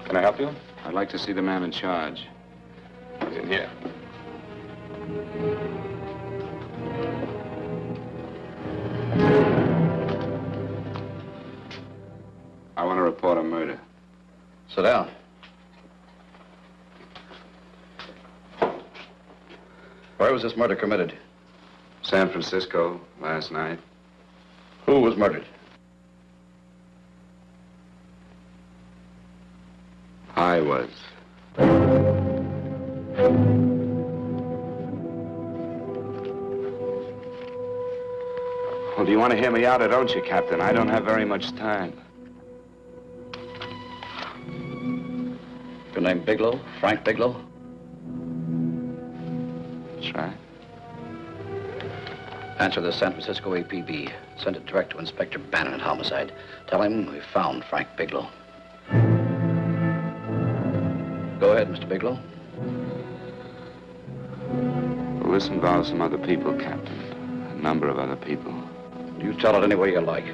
Can I help you? I'd like to see the man in charge. He's in here. I want to report a murder. Sit down. Where was this murder committed? San Francisco, last night. Who was murdered? I was. Well, do you want to hear me out or don't you, Captain? I don't have very much time. Your name Bigelow? Frank Bigelow? That's right. Answer the San Francisco APB. Send it direct to Inspector Bannon at Homicide. Tell him we found Frank Bigelow. Go ahead, Mr. Bigelow. Well, this involves some other people, Captain. A number of other people. You tell it any way you like.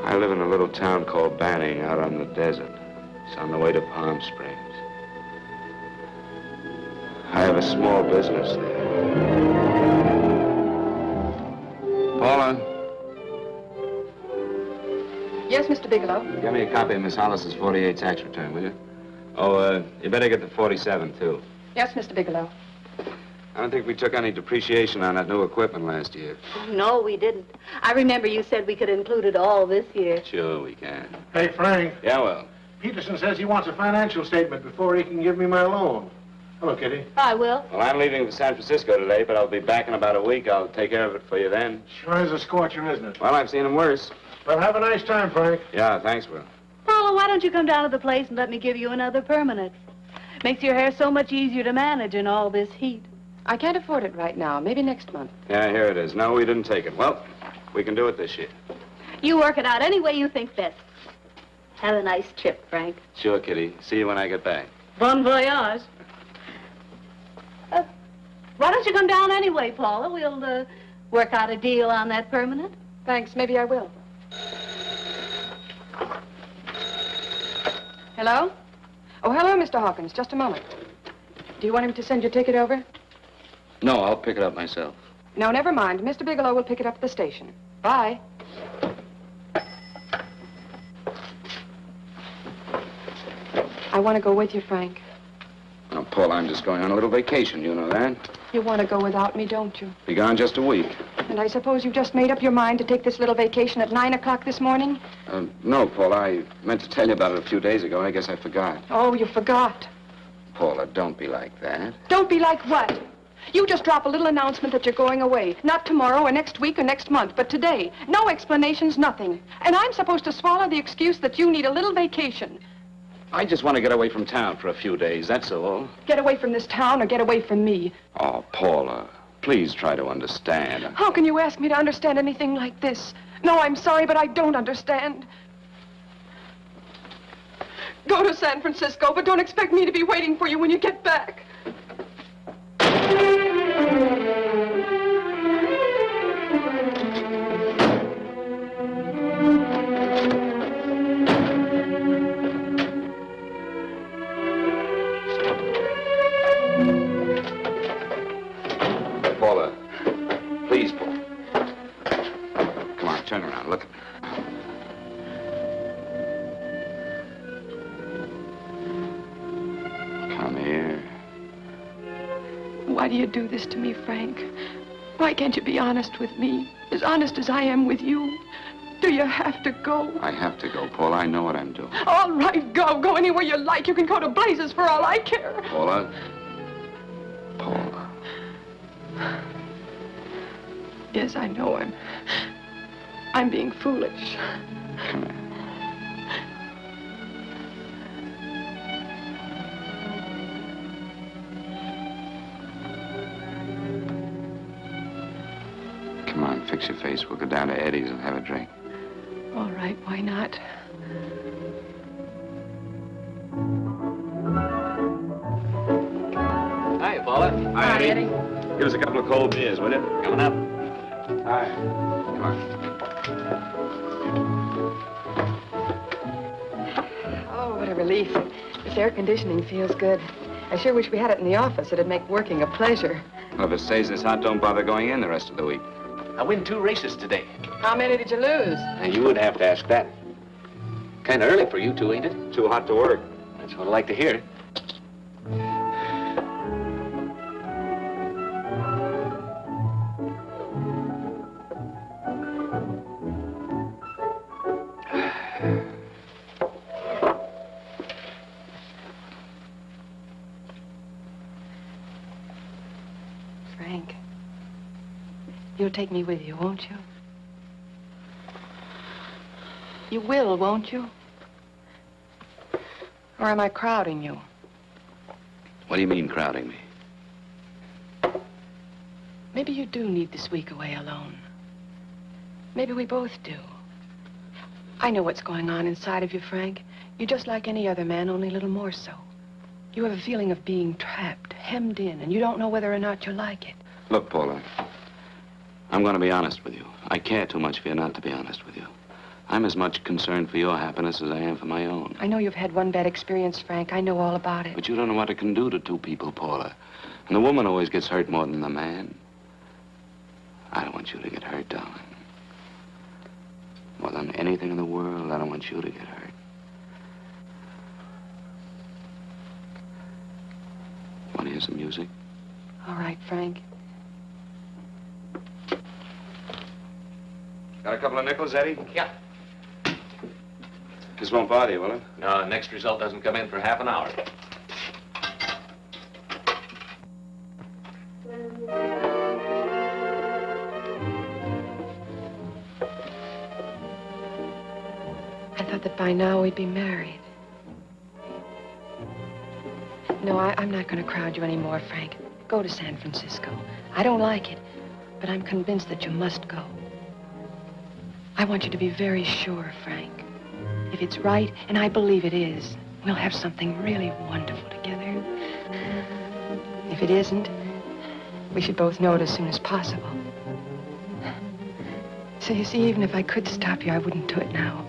I live in a little town called Banning out on the desert. It's on the way to Palm Springs. I have a small business there. Paula? Yes, Mr. Bigelow. Give me a copy of Miss Hollis's 48 tax return, will you? Oh, you better get the 47, too. Yes, Mr. Bigelow. I don't think we took any depreciation on that new equipment last year. No, we didn't. I remember you said we could include it all this year. Sure we can. Hey, Frank. Yeah, well. Peterson says he wants a financial statement before he can give me my loan. Hello, Kitty. I will. Well, I'm leaving for San Francisco today, but I'll be back in about a week. I'll take care of it for you then. Sure is a scorcher, isn't it? Well, I've seen him worse. Well, have a nice time, Frank. Yeah, thanks, Will. Paula, why don't you come down to the place and let me give you another permanent? Makes your hair so much easier to manage in all this heat. I can't afford it right now. Maybe next month. Yeah, here it is. No, we didn't take it. Well, we can do it this year. You work it out any way you think best. Have a nice trip, Frank. Sure, Kitty. See you when I get back. Bon voyage. Why don't you come down anyway, Paula? We'll work out a deal on that permanent. Thanks. Maybe I will. Hello? Oh, hello, Mr. Hawkins. Just a moment. Do you want him to send your ticket over? No, I'll pick it up myself. No, never mind. Mr. Bigelow will pick it up at the station. Bye. I want to go with you, Frank. Now, Paul, I'm just going on a little vacation. You know that? You want to go without me, don't you? Be gone just a week. And I suppose you've just made up your mind to take this little vacation at 9 o'clock this morning? No, Paul. I meant to tell you about it a few days ago. I guess I forgot. Oh, you forgot. Paula, don't be like that. Don't be like what? You just drop a little announcement that you're going away. Not tomorrow or next week or next month, but today. No explanations, nothing. And I'm supposed to swallow the excuse that you need a little vacation. I just want to get away from town for a few days, that's all. Get away from this town or get away from me. Oh, Paula, please try to understand. How can you ask me to understand anything like this? No, I'm sorry, but I don't understand. Go to San Francisco, but don't expect me to be waiting for you when you get back. Paula, please, Paula. Come on, turn around, look at me. Come here. Why do you do this to me, Frank? Why can't you be honest with me? As honest as I am with you? Do you have to go? I have to go, Paula. I know what I'm doing. All right, go. Go anywhere you like. You can go to blazes for all I care. Paula. Paula. Yes, I know I'm being foolish. Come here. Come on, fix your face. We'll go down to Eddie's and have a drink. All right, why not? Hi, Paula. Hi, Eddie. Give us a couple of cold beers, will you? Coming up. Hi. Come on. relief. This air conditioning feels good. I sure wish we had it in the office. It'd make working a pleasure. Well, if it stays this hot, don't bother going in the rest of the week. I win 2 races today. How many did you lose? And you would have to ask that. Kind of early for you two, ain't it? Too hot to work. That's what I like to hear. Frank, you'll take me with you, won't you? You will, won't you? Or am I crowding you? What do you mean, crowding me? Maybe you do need this week away alone. Maybe we both do. I know what's going on inside of you, Frank. You're just like any other man, only a little more so. You have a feeling of being trapped, hemmed in, and you don't know whether or not you like it. Look, Paula, I'm going to be honest with you. I care too much for you not to be honest with you. I'm as much concerned for your happiness as I am for my own. I know you've had one bad experience, Frank. I know all about it. But you don't know what it can do to 2 people, Paula. And the woman always gets hurt more than the man. I don't want you to get hurt, darling. More than anything in the world, I don't want you to get hurt. Want to hear some music? All right, Frank. Got a couple of nickels, Eddie? Yeah. This won't bother you, will it? No, next result doesn't come in for half an hour. I thought that by now we'd be married. No, I'm not going to crowd you anymore, Frank. Go to San Francisco. I don't like it, but I'm convinced that you must go. I want you to be very sure, Frank. If it's right, and I believe it is, we'll have something really wonderful together. If it isn't, we should both know it as soon as possible. So you see, even if I could stop you, I wouldn't do it now.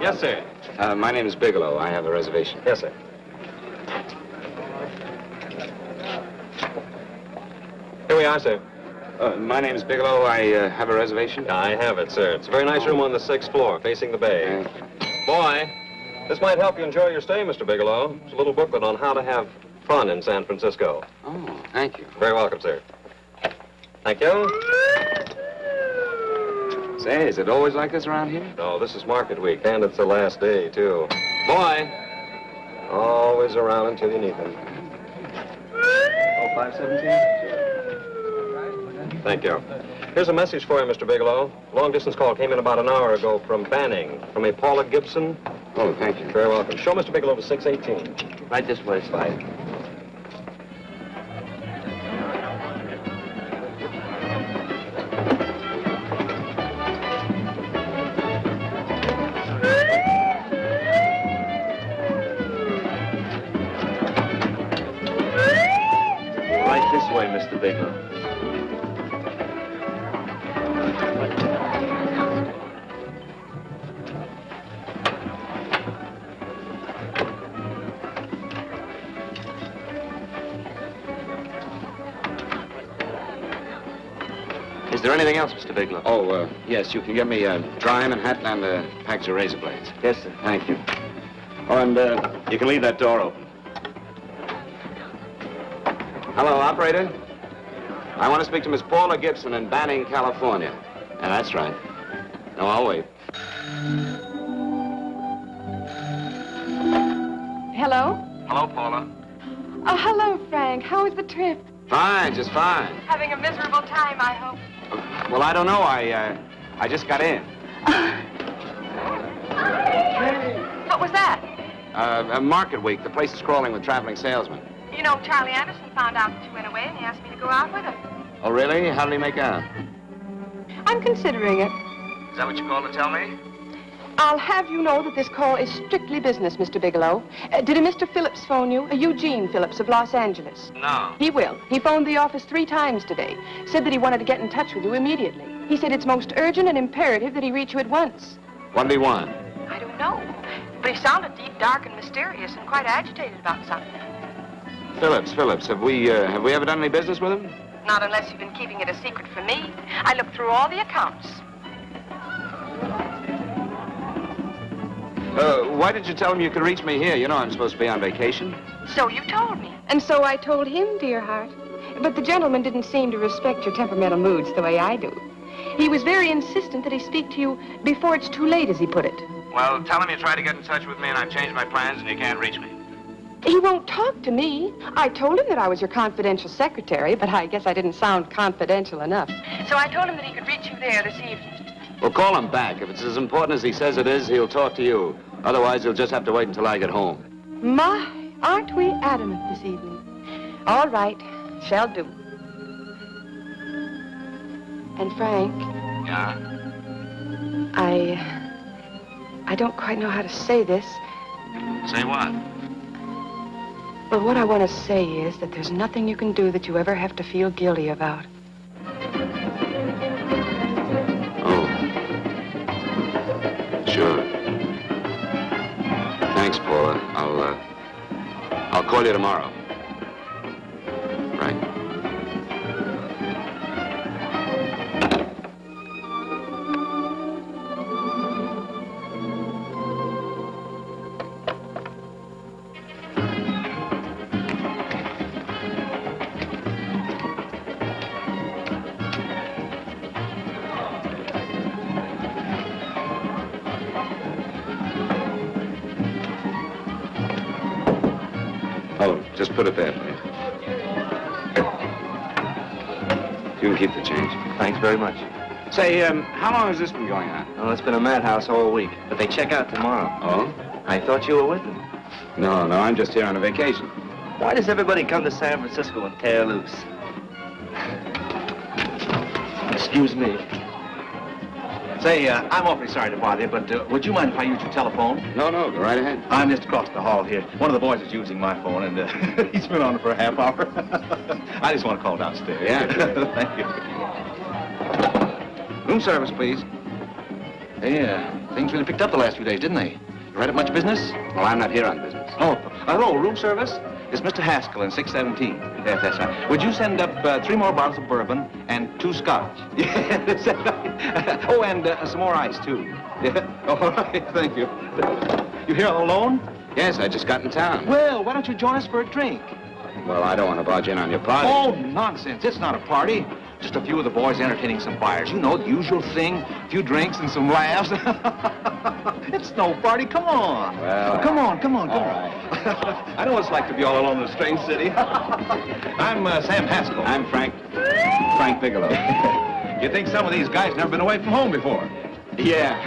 Yes, sir. My name is Bigelow. I have a reservation. Yes, sir. Here we are, sir. My name is Bigelow. I have a reservation. I have it, sir. It's a very nice room on the 6th floor, facing the bay. Thank you. Boy, this might help you enjoy your stay, Mr. Bigelow. It's a little booklet on how to have fun in San Francisco. Oh, thank you. Very welcome, sir. Thank you. Say, is it always like this around here? No, this is market week, and it's the last day, too. Boy, always around until you need them. Oh, 517? Thank you. Here's a message for you, Mr. Bigelow. Long-distance call came in about an hour ago from Banning, from a Paula Gibson. Oh, thank you. Very welcome. Show Mr. Bigelow to 618. Right this way, Slide. Right this way, Mr. Bigelow. Is there anything else, Mr. Bigelow? Oh, yes, you can get me a dry Manhattan and a package of razor blades. Yes, sir. Thank you. Oh, and you can leave that door open. Hello, operator. I want to speak to Miss Paula Gibson in Banning, California. Yeah, that's right. No, I'll wait. Hello? Hello, Paula. Oh, hello, Frank. How was the trip? Fine, just fine. Having a miserable time, I hope. Well, I don't know. I just got in. What was that? Market week. The place is crawling with traveling salesmen. You know, Charlie Anderson found out that you went away, and he asked me to go out with him. Oh, really? How did he make out? I'm considering it. Is that what you called to tell me? I'll have you know that this call is strictly business, Mr. Bigelow. Did a Mr. Phillips phone you? A Eugene Phillips of Los Angeles. No. He will. He phoned the office 3 times today. Said that he wanted to get in touch with you immediately. He said it's most urgent and imperative that he reach you at once. What did he want? I don't know. But he sounded deep, dark, and mysterious and quite agitated about something. Phillips. Have we ever done any business with him? Not unless you've been keeping it a secret from me. I looked through all the accounts. Why did you tell him you could reach me here? You know I'm supposed to be on vacation. So you told me. And so I told him, dear heart. But the gentleman didn't seem to respect your temperamental moods the way I do. He was very insistent that he speak to you before it's too late, as he put it. Well, tell him you tried to get in touch with me and I've changed my plans and you can't reach me. He won't talk to me. I told him that I was your confidential secretary, but I guess I didn't sound confidential enough. So I told him that he could reach you there this evening. Well, call him back. If it's as important as he says it is, he'll talk to you. Otherwise, he'll just have to wait until I get home. My, aren't we adamant this evening? All right, shall do. And Frank, Yeah? I don't quite know how to say this. Say what? Well, what I want to say is that there's nothing you can do that you ever have to feel guilty about. Oh. Sure. Thanks, Paula. I'll call you tomorrow. Right. Oh, just put it there, please. You can keep the change. Thanks very much. Say, how long has this been going on? Oh, it's been a madhouse all week, but they check out tomorrow. Oh? I thought you were with them. No, I'm just here on a vacation. Why does everybody come to San Francisco and tear loose? Excuse me. Say, I'm awfully sorry to bother you, but would you mind if I use your telephone? No, go right ahead. I'm just across the hall here. One of the boys is using my phone, and he's been on it for a half hour. I just want to call downstairs. Yeah. Thank you. Room service, please. Hey, things really picked up the last few days, didn't they? You right at much business? Well, I'm not here on business. Oh, hello, room service? It's Mr. Haskell in 617. Yes, that's right. Would you send up 3 more bottles of bourbon and 2 scotch? Yes, that's right. Oh, and some more ice, too. Yeah. All right, thank you. You here all alone? Yes, I just got in town. Well, why don't you join us for a drink? Well, I don't want to barge in on your party. Oh, nonsense. It's not a party. Just a few of the boys entertaining some buyers. You know, the usual thing. A few drinks and some laughs. It's no party. Come on. Well, come on. All right. I know what it's like to be all alone in a strange city. I'm Sam Haskell. I'm Frank Bigelow. You think some of these guys never been away from home before? Yeah.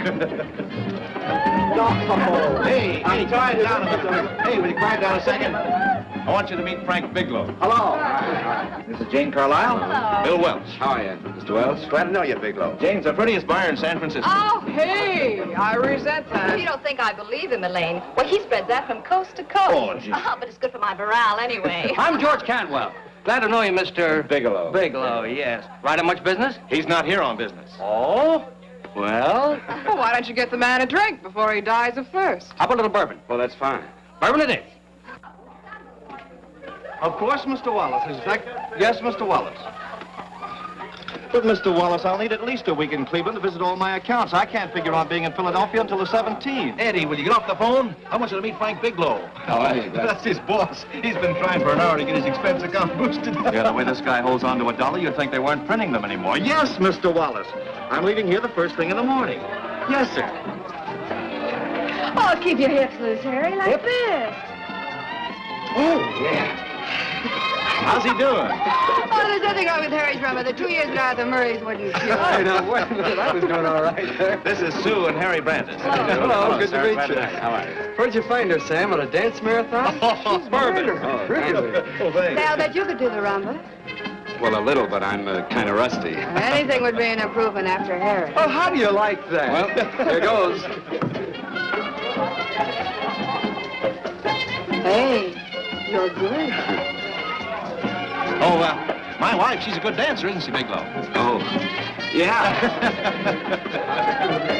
Hey, quiet down a minute. Hey, will you quiet down a second? I want you to meet Frank Bigelow. Hello. This is Jane Carlisle. Hello. Bill Welch. How are you, Mr. Wells? Glad to know you, Bigelow. Jane's the prettiest buyer in San Francisco. Oh, hey, I resent that. You don't think I believe him, Elaine? Well, he spreads that from coast to coast. Oh, gee. But it's good for my morale anyway. I'm George Cantwell. Glad to know you, Mr. Bigelow. Bigelow, yes. Right on much business? He's not here on business. Oh? Well, Well, why don't you get the man a drink before he dies of thirst? how about a little bourbon? Well, that's fine. Bourbon it is. Of course, Mr. Wallace. Yes, Mr. Wallace. But, Mr. Wallace, I'll need at least a week in Cleveland to visit all my accounts. I can't figure on being in Philadelphia until the 17th. Eddie, will you get off the phone? I want you to meet Frank Bigelow. Oh, hey, That's his boss. He's been trying for an hour to get his expense account boosted. Yeah, the way this guy holds on to $1, you'd think they weren't printing them anymore. Yes, Mr. Wallace. I'm leaving here the first thing in the morning. Yes, sir. Oh, keep your hips loose, Harry, like this. Oh, yeah. How's he doing? Oh, there's nothing wrong with Harry's rummer. The 2 years at Arthur Murray's wouldn't cure. I know. Wait a minute. I was doing all right there. This is Sue and Harry Brandis. Hello, good to meet you. How are you? Where'd you find her, Sam? At a dance marathon? Bourbon. Really? Oh, thanks. Say, I'll bet you could do the rumba. Well, a little, but I'm kind of rusty. Anything would be an improvement after Harry. Oh, how do you like that? Well, here goes. Hey, you're good. Oh, my wife, she's a good dancer, isn't she, Bigelow? Oh, yeah.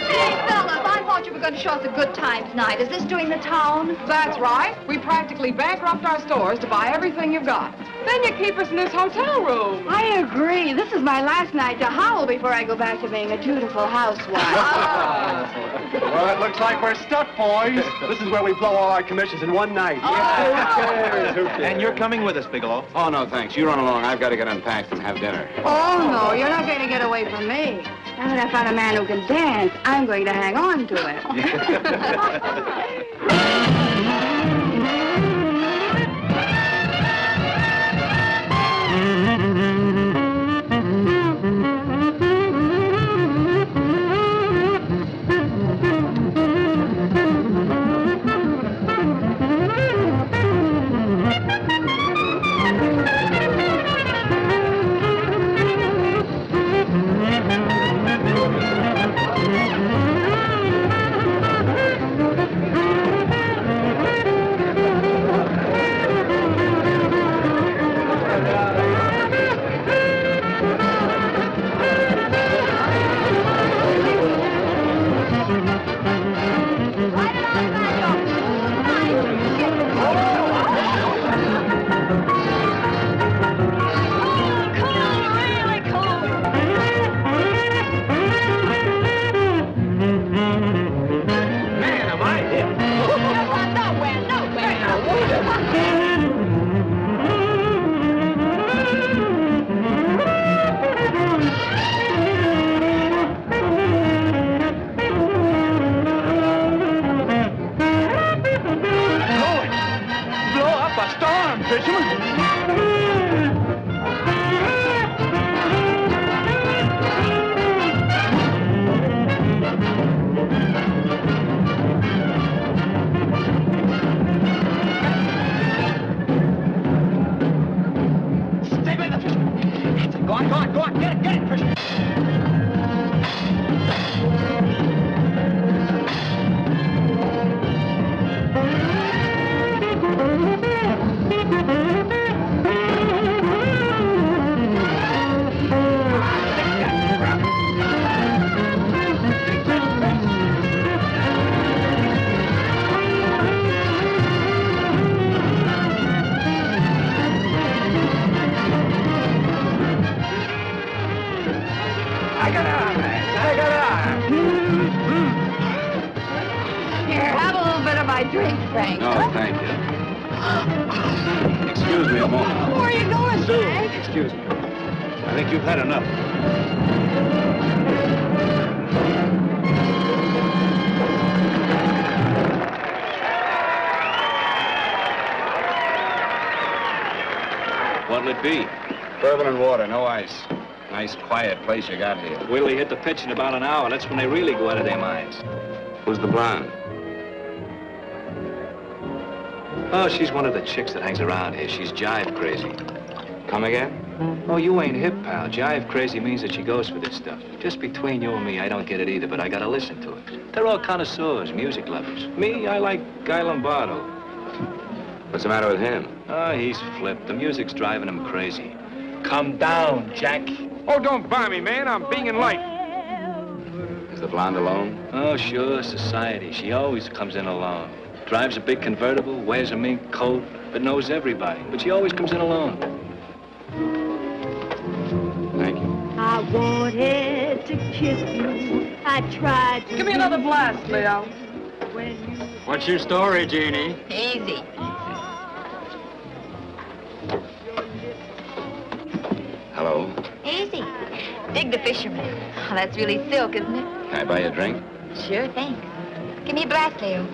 Hey, fellas, I thought you were going to show us a good time tonight. Is this doing the town? That's right. We practically bankrupt our stores to buy everything you've got. Then you keep us in this hotel room. I agree. This is my last night to howl before I go back to being a dutiful housewife. Well, it looks like we're stuck, boys. This is where we blow all our commissions in one night. Who cares? Who cares? And you're coming with us, Bigelow. Oh, no, thanks. You run along. I've got to get unpacked and have dinner. Oh, no, you're not going to get away from me. Now that I found a man who can dance, I'm going to hang on to him. Drink, Frank. No, thank you. Excuse me a moment. Where are you going, Frank? Excuse me. I think you've had enough. What'll it be? Bourbon and water, no ice. Nice, quiet place you got here. Wait till you hit the pitch in about an hour. That's when they really go out of their minds. Who's the blonde? Oh, she's one of the chicks that hangs around here. She's jive crazy. Come again? Oh, you ain't hip, pal. Jive crazy means that she goes for this stuff. Just between you and me, I don't get it either, but I gotta listen to it. They're all connoisseurs, music lovers. Me, I like Guy Lombardo. What's the matter with him? Oh, he's flipped. The music's driving him crazy. Come down, Jack. Oh, don't buy me, man. I'm being light. Is the blonde alone? Oh, sure, society. She always comes in alone. Drives a big convertible, wears a mink coat, but knows everybody. But she always comes in alone. Thank you. I wanted to kiss you. I tried to... Give me another blast, Leo. What's your story, Jeannie? Easy. Hello. Easy. Dig the fisherman. Oh, that's really silk, isn't it? Can I buy you a drink? Sure, thanks. Give me a blast, Leo.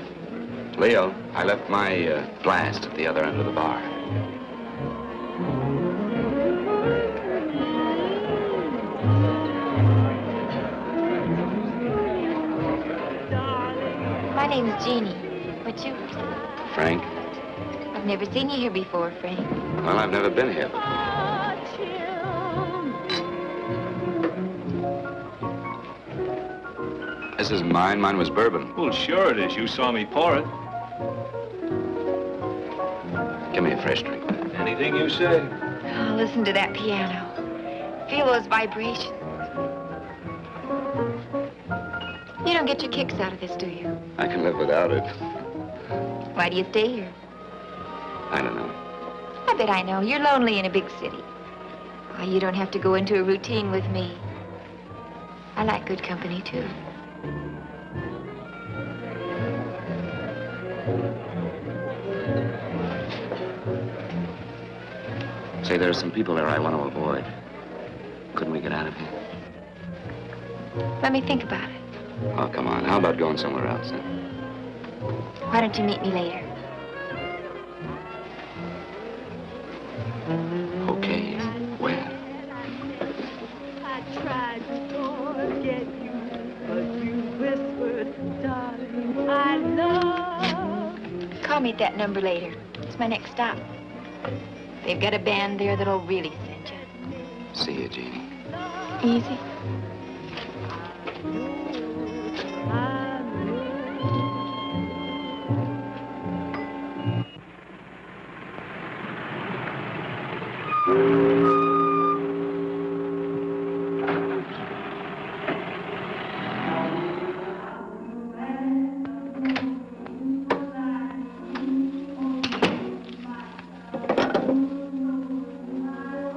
Leo, I left my blast at the other end of the bar. My name's Jeannie. What's yours? Frank? I've never seen you here before, Frank. Well, I've never been here. This isn't mine. Mine was bourbon. Well, sure it is. You saw me pour it. Give me a fresh drink. Anything you say. Oh, listen to that piano. Feel those vibrations. You don't get your kicks out of this, do you? I can live without it. Why do you stay here? I don't know. I bet I know. You're lonely in a big city. Oh, you don't have to go into a routine with me. I like good company, too. Say, there are some people there I want to avoid. Couldn't we get out of here? Let me think about it. Oh, come on. How about going somewhere else, huh? Why don't you meet me later? Okay. Where? I tried to forget you, but you whispered, darling, I love you. Call me at that number later. It's my next stop. They've got a band there that'll really send you. See you, Jeannie. Easy.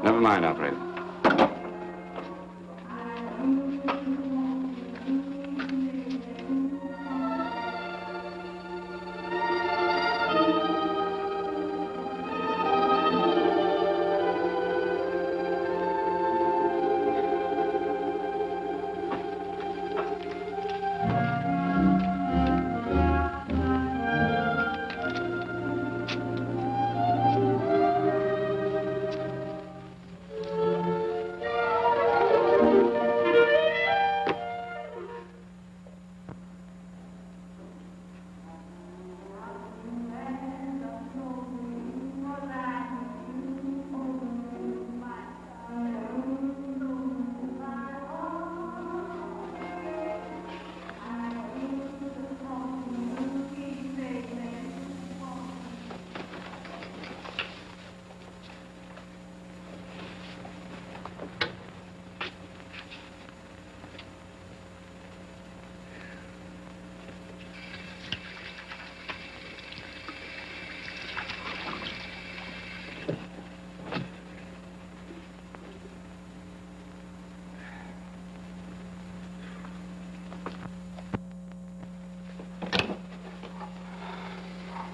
Never mind, operator.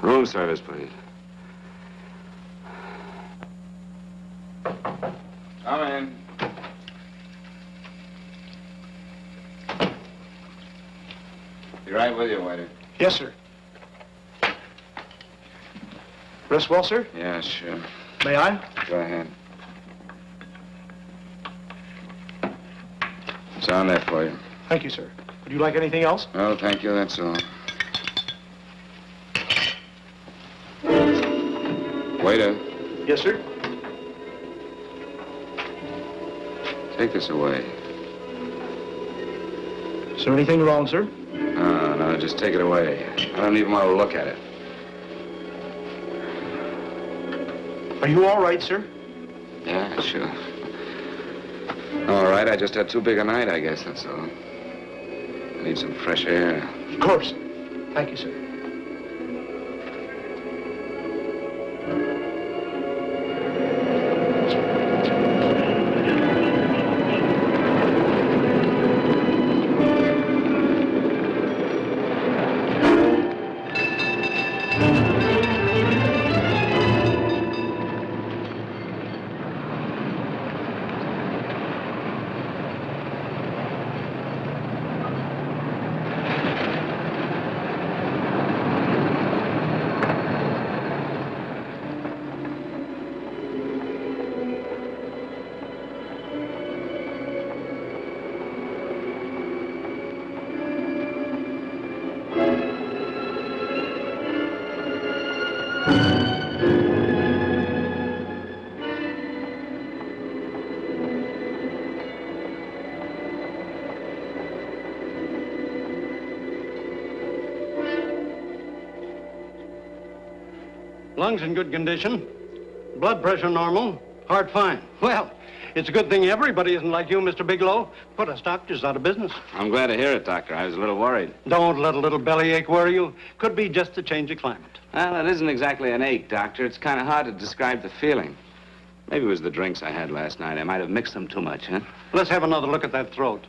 Room service, please. Come in. Be right with you, waiter. Yes, sir. Rest well, sir? Yeah, sure. May I? Go ahead. It's on there for you. Thank you, sir. Would you like anything else? No, thank you, that's all. Waiter. Yes, sir. Take this away. Is there anything wrong, sir? No, just take it away. I don't even want to look at it. Are you all right, sir? Yeah, sure. All right, I just had too big a night, I guess, that's all. I need some fresh air. Of course. Thank you, sir. Lungs in good condition. Blood pressure normal. Heart fine. Well, it's a good thing everybody isn't like you, Mr. Bigelow. Put us doctors out of business. I'm glad to hear it, Doctor. I was a little worried. Don't let a little bellyache worry you. Could be just a change of climate. Well, it isn't exactly an ache, Doctor. It's kind of hard to describe the feeling. Maybe it was the drinks I had last night. I might have mixed them too much, huh? Let's have another look at that throat.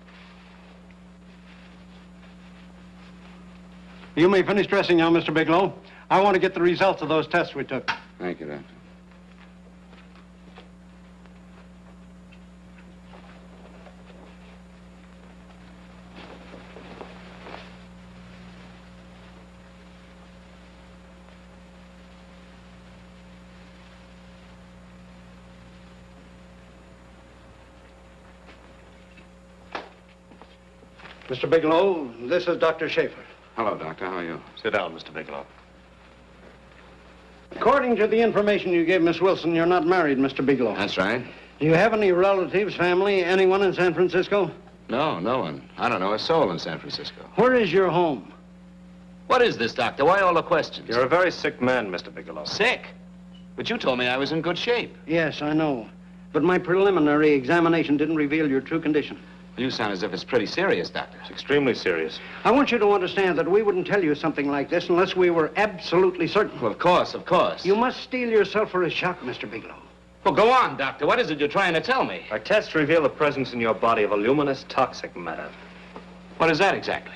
You may finish dressing now, Mr. Bigelow. I want to get the results of those tests we took. Thank you, Doctor. Mr. Bigelow, this is Dr. Schaefer. Hello, Doctor. How are you? Sit down, Mr. Bigelow. According to the information you gave Miss Wilson, you're not married, Mr. Bigelow. That's right. Do you have any relatives, family, anyone in San Francisco? No, no one. I don't know a soul in San Francisco. Where is your home? What is this, Doctor? Why all the questions? You're a very sick man, Mr. Bigelow. Sick? But you told me I was in good shape. Yes, I know. But my preliminary examination didn't reveal your true condition. You sound as if it's pretty serious, Doctor. It's extremely serious. I want you to understand that we wouldn't tell you something like this unless we were absolutely certain. Well, of course, of course. You must steel yourself for a shock, Mr. Bigelow. Well, go on, Doctor. What is it you're trying to tell me? Our tests reveal the presence in your body of a luminous toxic matter. What is that exactly?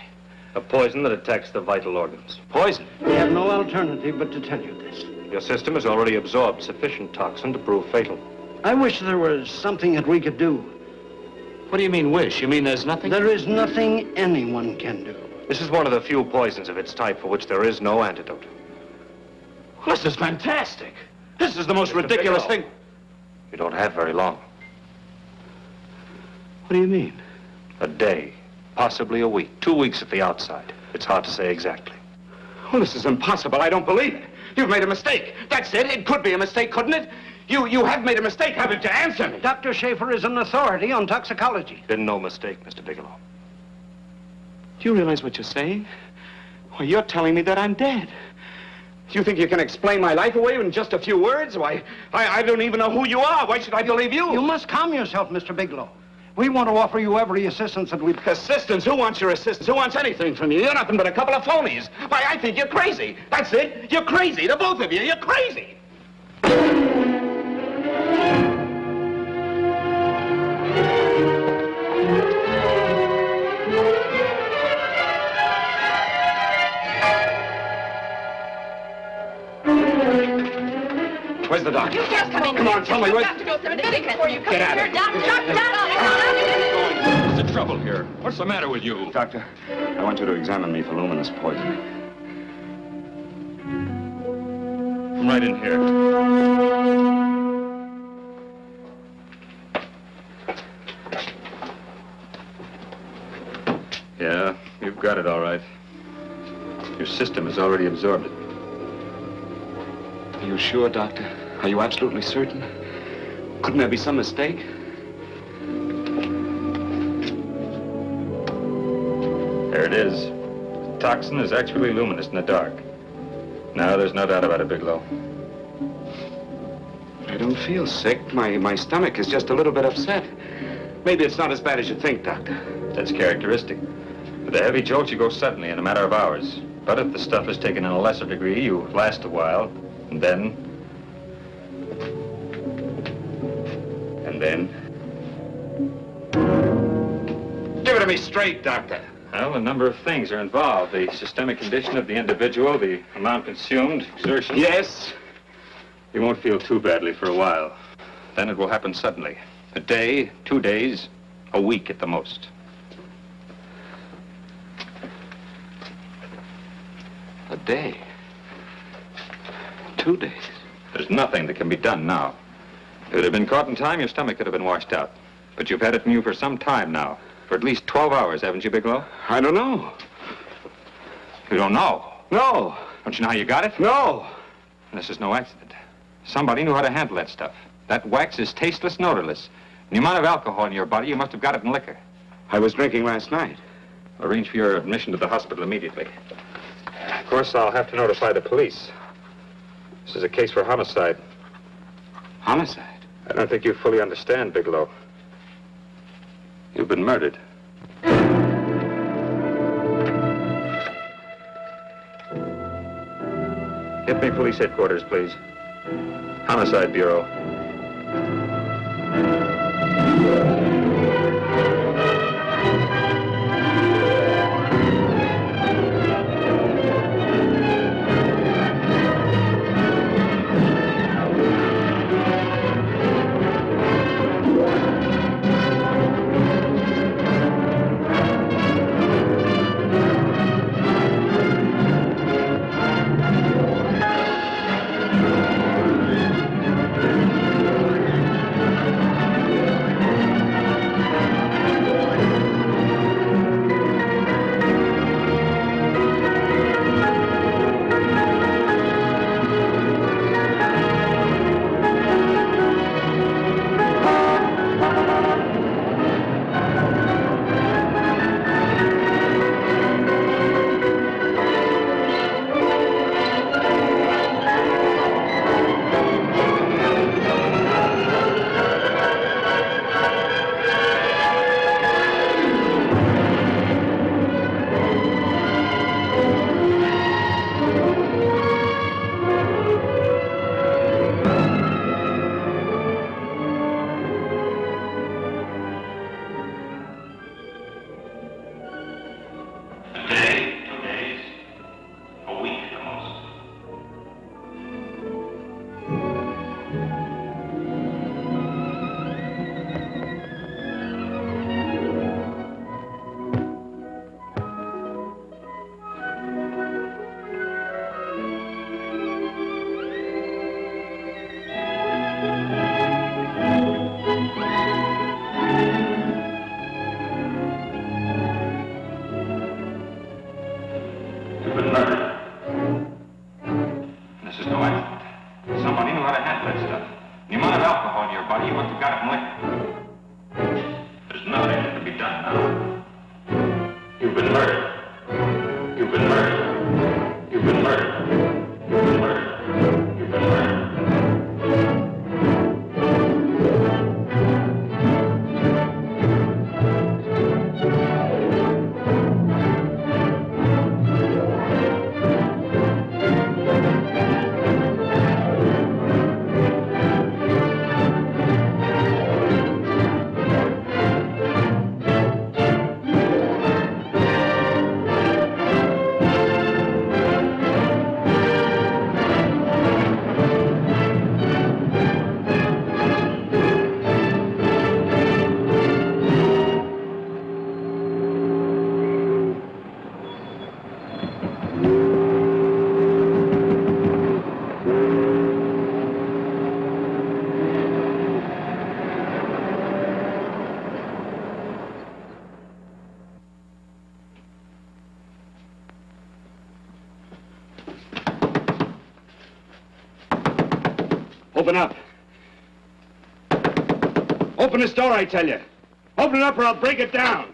A poison that attacks the vital organs. Poison? We have no alternative but to tell you this. Your system has already absorbed sufficient toxin to prove fatal. I wish there was something that we could do. What do you mean, wish? You mean there's nothing? There is nothing anyone can do. This is one of the few poisons of its type for which there is no antidote. Well, this is fantastic. This is the most ridiculous thing. You don't have very long. What do you mean? A day, possibly a week, 2 weeks at the outside. It's hard to say exactly. Well, this is impossible. I don't believe it. You've made a mistake. That's it. It could be a mistake, couldn't it? You have made a mistake, haven't you? Answer me. Dr. Schaefer is an authority on toxicology. Been no mistake, Mr. Bigelow. Do you realize what you're saying? Why, you're telling me that I'm dead. Do you think you can explain my life away in just a few words? Why, I don't even know who you are. Why should I believe you? You must calm yourself, Mr. Bigelow. We want to offer you every assistance that we... Assistance? Who wants your assistance? Who wants anything from you? You're nothing but a couple of phonies. Why, I think you're crazy. That's it. You're crazy. The both of you. You're crazy. Where's the doctor? You just come in. Come on, tell me. You have to go to the medic before you come Get in out here. of Doctor, What's the trouble here? What's the matter with you? Doctor, I want you to examine me for luminous poison. Come right in here. Yeah, you've got it all right. Your system has already absorbed it. Are you sure, Doctor? Are you absolutely certain? Couldn't there be some mistake? There it is. The toxin is actually luminous in the dark. Now, there's no doubt about it, Bigelow. I don't feel sick. My stomach is just a little bit upset. Maybe it's not as bad as you think, Doctor. That's characteristic. With a heavy jolt, you go suddenly in a matter of hours. But if the stuff is taken in a lesser degree, you last a while, and then... Give it to me straight, Doctor. Well, a number of things are involved. The systemic condition of the individual, the amount consumed, exertion. Yes? You won't feel too badly for a while. Then it will happen suddenly. A day, 2 days, a week at the most. A day. 2 days. There's nothing that can be done now. If it had been caught in time, your stomach could have been washed out. But you've had it in you for some time now. For at least 12 hours, haven't you, Bigelow? I don't know. You don't know? No. Don't you know how you got it? No. And this is no accident. Somebody knew how to handle that stuff. That wax is tasteless and odorless. And the amount of alcohol in your body, you must have got it in liquor. I was drinking last night. Arrange for your admission to the hospital immediately. Of course, I'll have to notify the police. This is a case for homicide. Homicide? I don't think you fully understand, Bigelow. You've been murdered. Get me police headquarters, please. Homicide Bureau. Open up. Open this door, I tell you. Open it up or I'll break it down.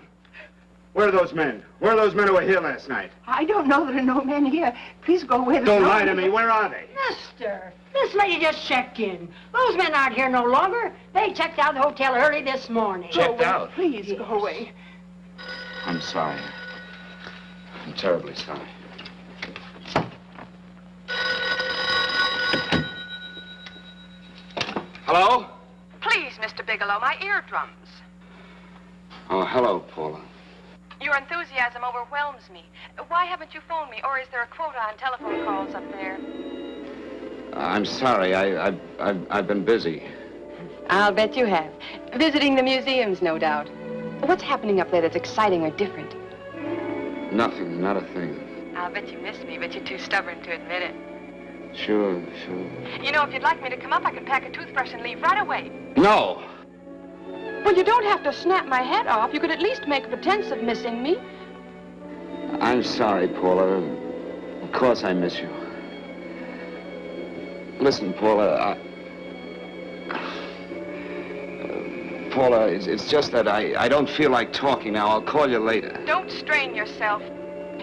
Where are those men? Where are those men who were here last night? I don't know. There are no men here. Please go away. Don't lie to me. Where are they? Mister, this lady just checked in. Those men aren't here no longer. They checked out the hotel early this morning. Checked out? Please go away. I'm sorry. I'm terribly sorry. Hello? Please, Mr. Bigelow, my eardrums. Oh, hello, Paula. Your enthusiasm overwhelms me. Why haven't you phoned me, or is there a quota on telephone calls up there? I'm sorry. I've been busy. I'll bet you have. Visiting the museums, no doubt. What's happening up there that's exciting or different? Nothing, not a thing. I'll bet you miss me, but you're too stubborn to admit it. Sure. You know, if you'd like me to come up, I could pack a toothbrush and leave right away. No! Well, you don't have to snap my head off. You could at least make a pretense of missing me. I'm sorry, Paula. Of course I miss you. Listen, Paula, Paula, it's just that I don't feel like talking now. I'll call you later. Don't strain yourself.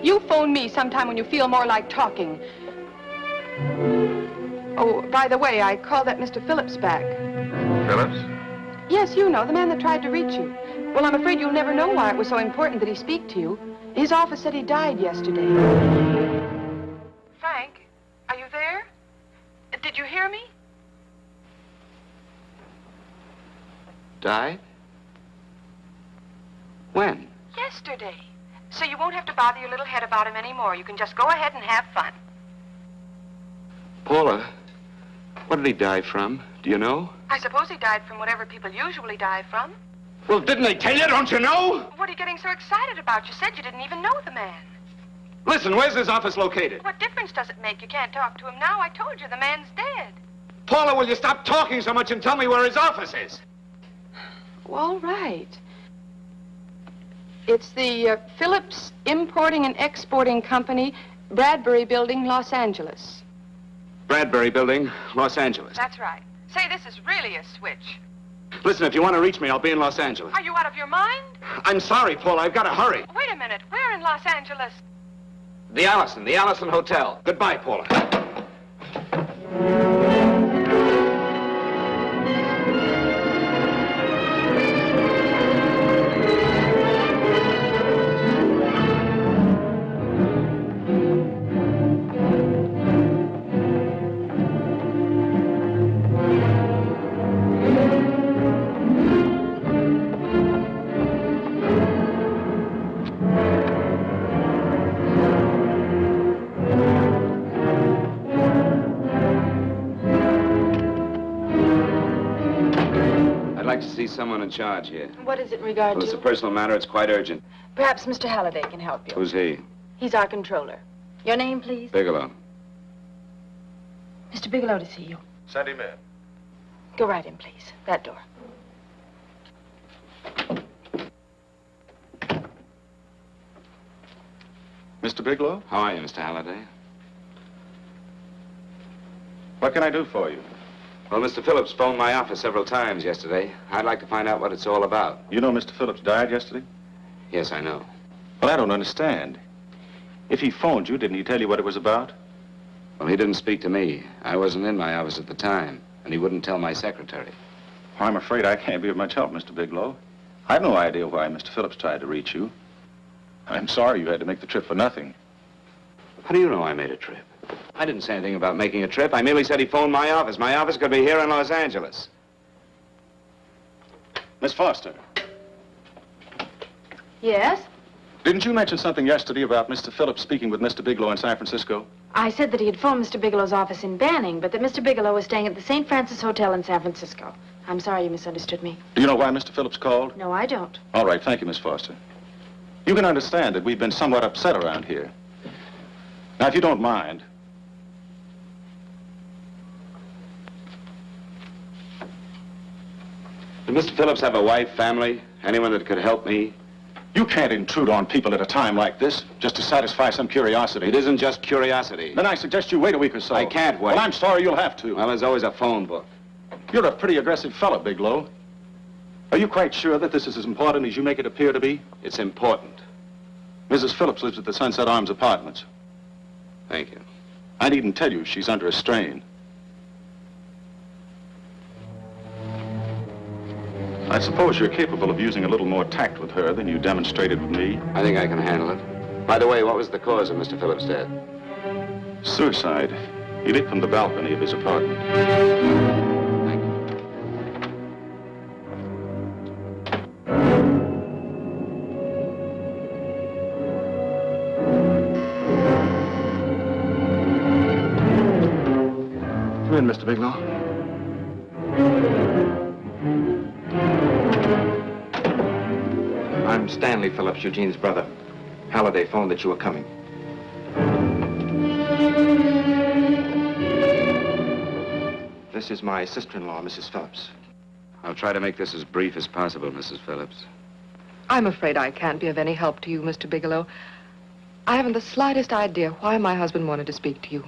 You phone me sometime when you feel more like talking. Oh, by the way, I called that Mr. Phillips back. Phillips? Yes, you know, the man that tried to reach you. Well, I'm afraid you'll never know why it was so important that he speak to you. His office said he died yesterday. Frank, are you there? Did you hear me? Died? When? Yesterday. So you won't have to bother your little head about him anymore. You can just go ahead and have fun. Paula, what did he die from? Do you know? I suppose he died from whatever people usually die from. Well, didn't they tell you? Don't you know? What are you getting so excited about? You said you didn't even know the man. Listen, where's his office located? What difference does it make? You can't talk to him now. I told you the man's dead. Paula, will you stop talking so much and tell me where his office is? All right. It's the Phillips Importing and Exporting Company, Bradbury Building, Los Angeles. Bradbury Building, Los Angeles. That's right. Say, this is really a switch. Listen, if you want to reach me, I'll be in Los Angeles. Are you out of your mind? I'm sorry, Paula. I've got to hurry. Wait a minute. Where in Los Angeles? The Allison Hotel. Goodbye, Paula. See someone in charge here. What is it in regard Well, to? it's a personal matter. It's quite urgent. Perhaps Mr. Halliday can help you. Who's he? He's our controller. Your name, please? Bigelow. Mr. Bigelow to see you. Send him in. Go right in, please. That door. Mr. Bigelow? How are you, Mr. Halliday? What can I do for you? Well, Mr. Phillips phoned my office several times yesterday. I'd like to find out what it's all about. You know Mr. Phillips died yesterday? Yes, I know. Well, I don't understand. If he phoned you, didn't he tell you what it was about? Well, he didn't speak to me. I wasn't in my office at the time, and he wouldn't tell my secretary. Well, I'm afraid I can't be of much help, Mr. Bigelow. I have no idea why Mr. Phillips tried to reach you. I'm sorry you had to make the trip for nothing. How do you know I made a trip? I didn't say anything about making a trip. I merely said he phoned my office. My office could be here in Los Angeles. Miss Foster, Yes? didn't you mention something yesterday about Mr. Phillips speaking with Mr. Bigelow in San Francisco? I said that he had phoned Mr. Bigelow's office in Banning, but that Mr. Bigelow was staying at the St. Francis Hotel in San Francisco. I'm sorry you misunderstood me. Do you know why Mr. Phillips called? No, I don't. All right, thank you, Miss Foster. You can understand that we've been somewhat upset around here. Now, if you don't mind, Did Mr. Phillips have a wife, family, anyone that could help me? you can't intrude on people at a time like this just to satisfy some curiosity. It isn't just curiosity. Then I suggest you wait a week or so. I can't wait. Well, I'm sorry you'll have to. Well, there's always a phone book. You're a pretty aggressive fellow, Bigelow. Are you quite sure that this is as important as you make it appear to be? It's important. Mrs. Phillips lives at the Sunset Arms Apartments. Thank you. I needn't tell you she's under a strain. I suppose you're capable of using a little more tact with her than you demonstrated with me. I think I can handle it. By the way, what was the cause of Mr. Phillips' death? Suicide. He leaped from the balcony of his apartment. Come in, Mr. Bigelow. I'm Stanley Phillips, Eugene's brother. Halliday phoned that you were coming. This is my sister-in-law, Mrs. Phillips. I'll try to make this as brief as possible, Mrs. Phillips. I'm afraid I can't be of any help to you, Mr. Bigelow. I haven't the slightest idea why my husband wanted to speak to you.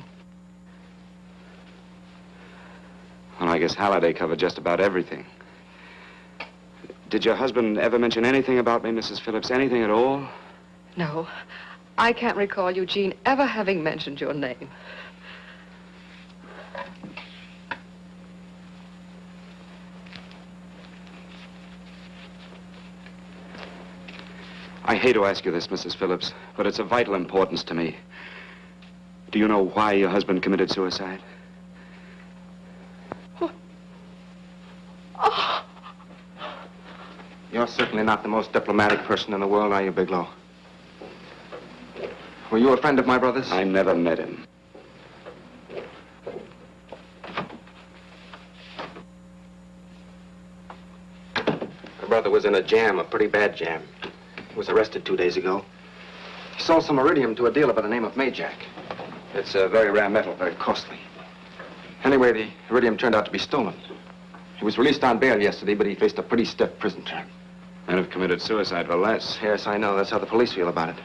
Well, I guess Halliday covered just about everything. Did your husband ever mention anything about me, Mrs. Phillips? Anything at all? No. I can't recall Eugene ever having mentioned your name. I hate to ask you this, Mrs. Phillips, but it's of vital importance to me. Do you know why your husband committed suicide? Oh. You're certainly not the most diplomatic person in the world, are you, Bigelow? Were you a friend of my brother's? I never met him. My brother was in a jam, a pretty bad jam. He was arrested 2 days ago. He sold some iridium to a dealer by the name of Majak. It's a very rare metal, very costly. Anyway, the iridium turned out to be stolen. He was released on bail yesterday, but he faced a pretty stiff prison term. Men have committed suicide for less. Yes, I know. That's how the police feel about it.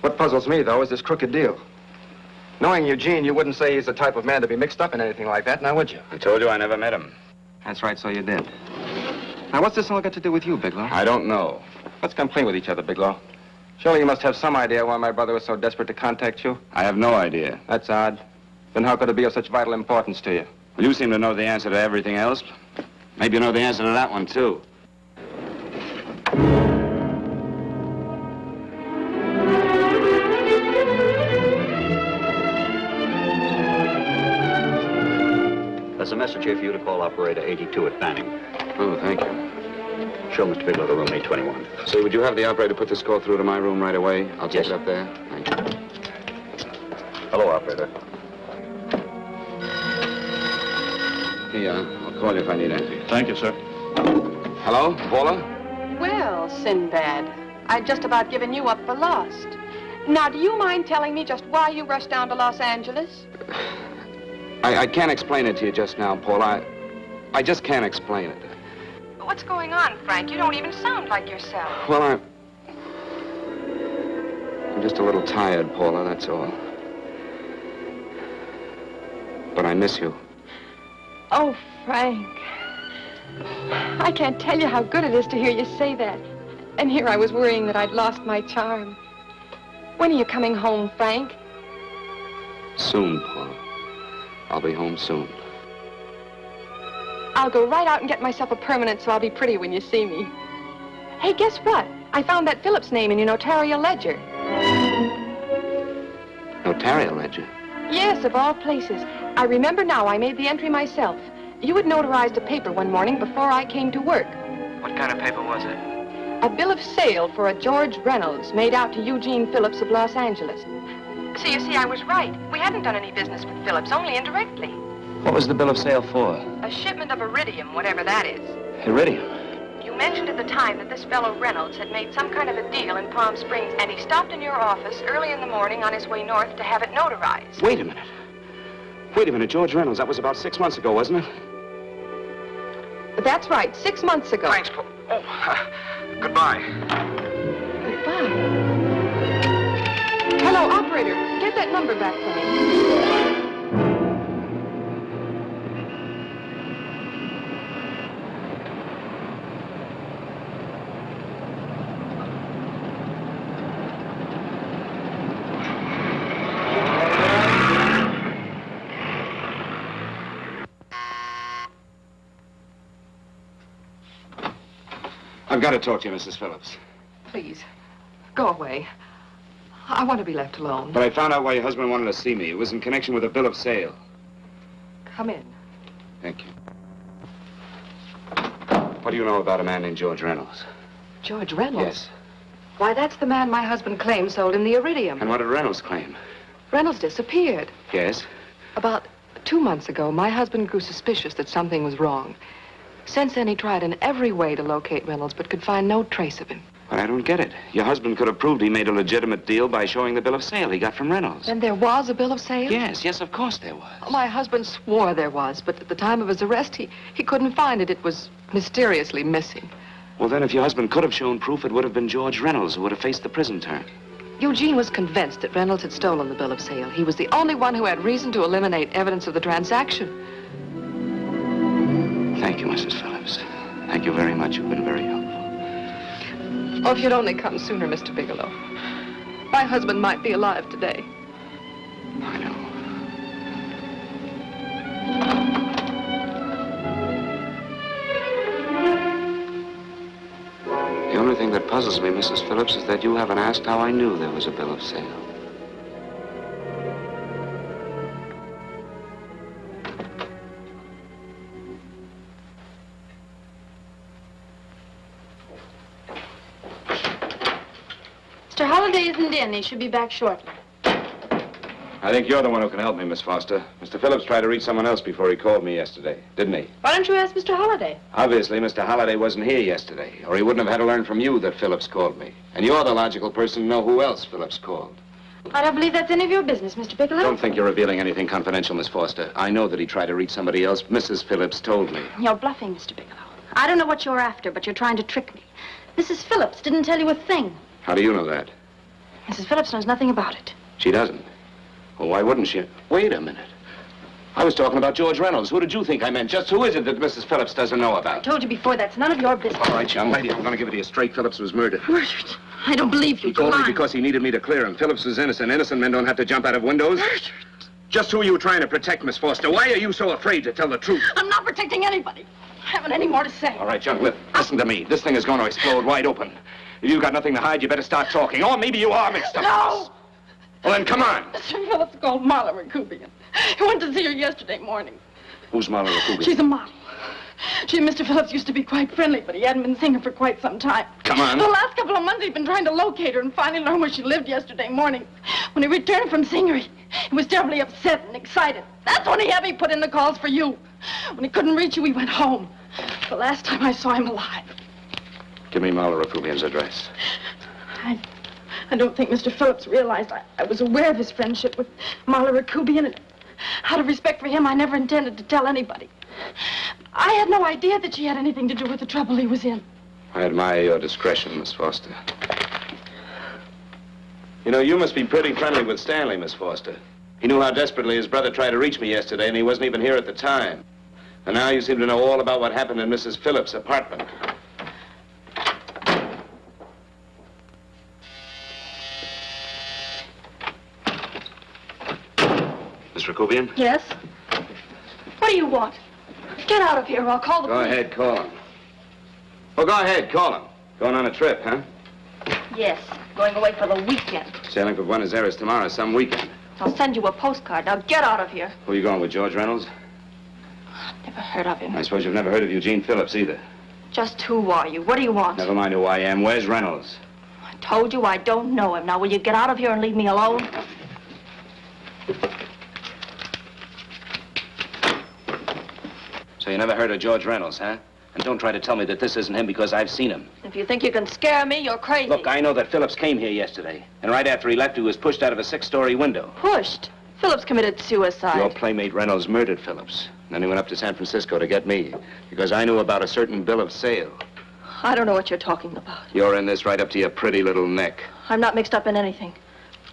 What puzzles me, though, is this crooked deal. Knowing Eugene, you wouldn't say he's the type of man to be mixed up in anything like that, now would you? I told you I never met him. That's right, so you did. Now, what's this all got to do with you, Bigelow? I don't know. Let's come clean with each other, Bigelow. Surely you must have some idea why my brother was so desperate to contact you? I have no idea. That's odd. Then how could it be of such vital importance to you? Well, you seem to know the answer to everything else. Maybe you know the answer to that one, too. There's a message here for you to call operator 82 at Banning. Oh, thank you. Show Mr. Bigelow to room 821. Say, would you have the operator put this call through to my room right away? I'll take Yes. it up there. Thank you. Hello, operator. Yeah, I'll call you if I need anything. Thank you, sir. Hello, Paula? Well, Sinbad, I'd just about given you up for lost. Now, do you mind telling me just why you rushed down to Los Angeles? I can't explain it to you just now, Paula. I just can't explain it. What's going on, Frank? You don't even sound like yourself. Well, I'm just a little tired, Paula, that's all. But I miss you. Oh, Frank. I can't tell you how good it is to hear you say that. And here I was worrying that I'd lost my charm. When are you coming home, Frank? Soon, Paula. I'll be home soon. I'll go right out and get myself a permanent so I'll be pretty when you see me. Hey, guess what? I found that Phillips name in your notarial ledger. Notarial ledger? Yes, of all places. I remember now I made the entry myself. You had notarized a paper one morning before I came to work. What kind of paper was it? A bill of sale for a George Reynolds made out to Eugene Phillips of Los Angeles. So you see, I was right. We hadn't done any business with Phillips, only indirectly. What was the bill of sale for? A shipment of iridium, whatever that is. Iridium? You mentioned at the time that this fellow Reynolds had made some kind of a deal in Palm Springs, and he stopped in your office early in the morning on his way north to have it notarized. Wait a minute. Wait a minute, George Reynolds. That was about 6 months ago, wasn't it? That's right, 6 months ago. Thanks, Paul. Oh, goodbye. Goodbye. Hello, operator. Get that number back for me. I've got to talk to you, Mrs. Phillips. Please, go away. I want to be left alone. But I found out why your husband wanted to see me. It was in connection with a bill of sale. Come in. Thank you. What do you know about a man named George Reynolds? George Reynolds? Yes. Why, that's the man my husband claimed sold him the iridium. And what did Reynolds claim? Reynolds disappeared. Yes? About 2 months ago, my husband grew suspicious that something was wrong. Since then, he tried in every way to locate Reynolds, but could find no trace of him. But I don't get it. Your husband could have proved he made a legitimate deal by showing the bill of sale he got from Reynolds. Then there was a bill of sale? Yes, of course there was. My husband swore there was, but at the time of his arrest, he couldn't find it. It was mysteriously missing. Well, then, if your husband could have shown proof, it would have been George Reynolds who would have faced the prison term. Eugene was convinced that Reynolds had stolen the bill of sale. He was the only one who had reason to eliminate evidence of the transaction. Thank you, Mrs. Phillips. Thank you very much. You've been very helpful. Oh, if you'd only come sooner, Mr. Bigelow. My husband might be alive today. I know. The only thing that puzzles me, Mrs. Phillips, is that you haven't asked how I knew there was a bill of sale. Mr. Holliday isn't in. He should be back shortly. I think you're the one who can help me, Miss Foster. Mr. Phillips tried to reach someone else before he called me yesterday, didn't he? Why don't you ask Mr. Holliday? Obviously, Mr. Holliday wasn't here yesterday, or he wouldn't have had to learn from you that Phillips called me. And you're the logical person to know who else Phillips called. I don't believe that's any of your business, Mr. Bigelow. Don't think you're revealing anything confidential, Miss Foster. I know that he tried to reach somebody else. Mrs. Phillips told me. You're bluffing, Mr. Bigelow. I don't know what you're after, but you're trying to trick me. Mrs. Phillips didn't tell you a thing. How do you know that? Mrs. Phillips knows nothing about it. She doesn't. Well, why wouldn't she? Wait a minute. I was talking about George Reynolds. Who did you think I meant? Just who is it that Mrs. Phillips doesn't know I about? told you before, that's none of your business. All right, young lady, I'm going to give it to you straight. Phillips was murdered. Murdered? I don't believe you. He told Come me on. because he needed me to clear him. Phillips was innocent. Innocent men don't have to jump out of windows. Murdered? Just who are you trying to protect, Miss Foster? Why are you so afraid to tell the truth? I'm not protecting anybody. I haven't any more to say. All right, young lady, listen to me. This thing is going to explode wide open. If you've got nothing to hide, you better start talking. Or maybe you are mixed up. No! Well, then, come on. Mr. Phillips called Marla Rakubian. He went to see her yesterday morning. Who's Marla Rakubian? She's a model. She and Mr. Phillips used to be quite friendly, but he hadn't been seeing her for quite some time. Come on. The last couple of months, he'd been trying to locate her and finally learned where she lived yesterday morning. When he returned from seeing her, he was terribly upset and excited. That's when he had me put in the calls for you. When he couldn't reach you, he went home. The last time I saw him alive. Give me Marla Rakubian's address. I don't think Mr. Phillips realized I was aware of his friendship with Marla Rakubian, and out of respect for him, I never intended to tell anybody. I had no idea that she had anything to do with the trouble he was in. I admire your discretion, Miss Foster. You know, you must be pretty friendly with Stanley, Miss Foster. He knew how desperately his brother tried to reach me yesterday, and he wasn't even here at the time. And now you seem to know all about what happened in Mrs. Phillips' apartment. Miss Rakubian? Yes? What do you want? Get out of here or I'll call the Go police. ahead, call him. Well, go ahead, call him. Going on a trip, huh? Yes, going away for the weekend. Sailing for Buenos Aires tomorrow, some weekend. I'll send you a postcard. Now get out of here. Who are you going with, George Reynolds? Never heard of him. I suppose you've never heard of Eugene Phillips either. Just who are you? What do you want? Never mind who I am. Where's Reynolds? I told you I don't know him. Now will you get out of here and leave me alone? So you never heard of George Reynolds, huh? And don't try to tell me that this isn't him because I've seen him. If you think you can scare me, you're crazy. Look, I know that Phillips came here yesterday. And right after he left, he was pushed out of a 6-story window. Pushed? Phillips committed suicide. Your playmate Reynolds murdered Phillips. Then he went up to San Francisco to get me. Because I knew about a certain bill of sale. I don't know what you're talking about. You're in this right up to your pretty little neck. I'm not mixed up in anything.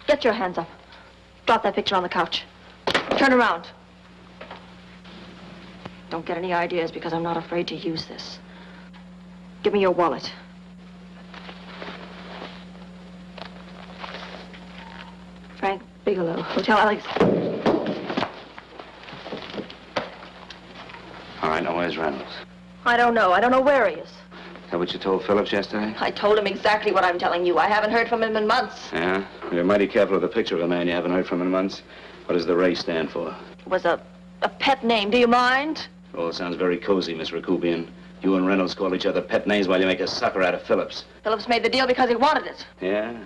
Get your hands up. Drop that picture on the couch. Turn around. Don't get any ideas because I'm not afraid to use this. Give me your wallet. Frank Bigelow, Hotel Alex. All right, now where's Reynolds? I don't know. I don't know where he is. Is that what you told Phillips yesterday? I told him exactly what I'm telling you. I haven't heard from him in months. Yeah? Well, you're mighty careful of the picture of a man you haven't heard from in months. What does the Ray stand for? It was a pet name. Do you mind? Oh, it sounds very cozy, Miss Rakubian. You and Reynolds call each other pet names while you make a sucker out of Phillips. Phillips made the deal because he wanted it. Yeah?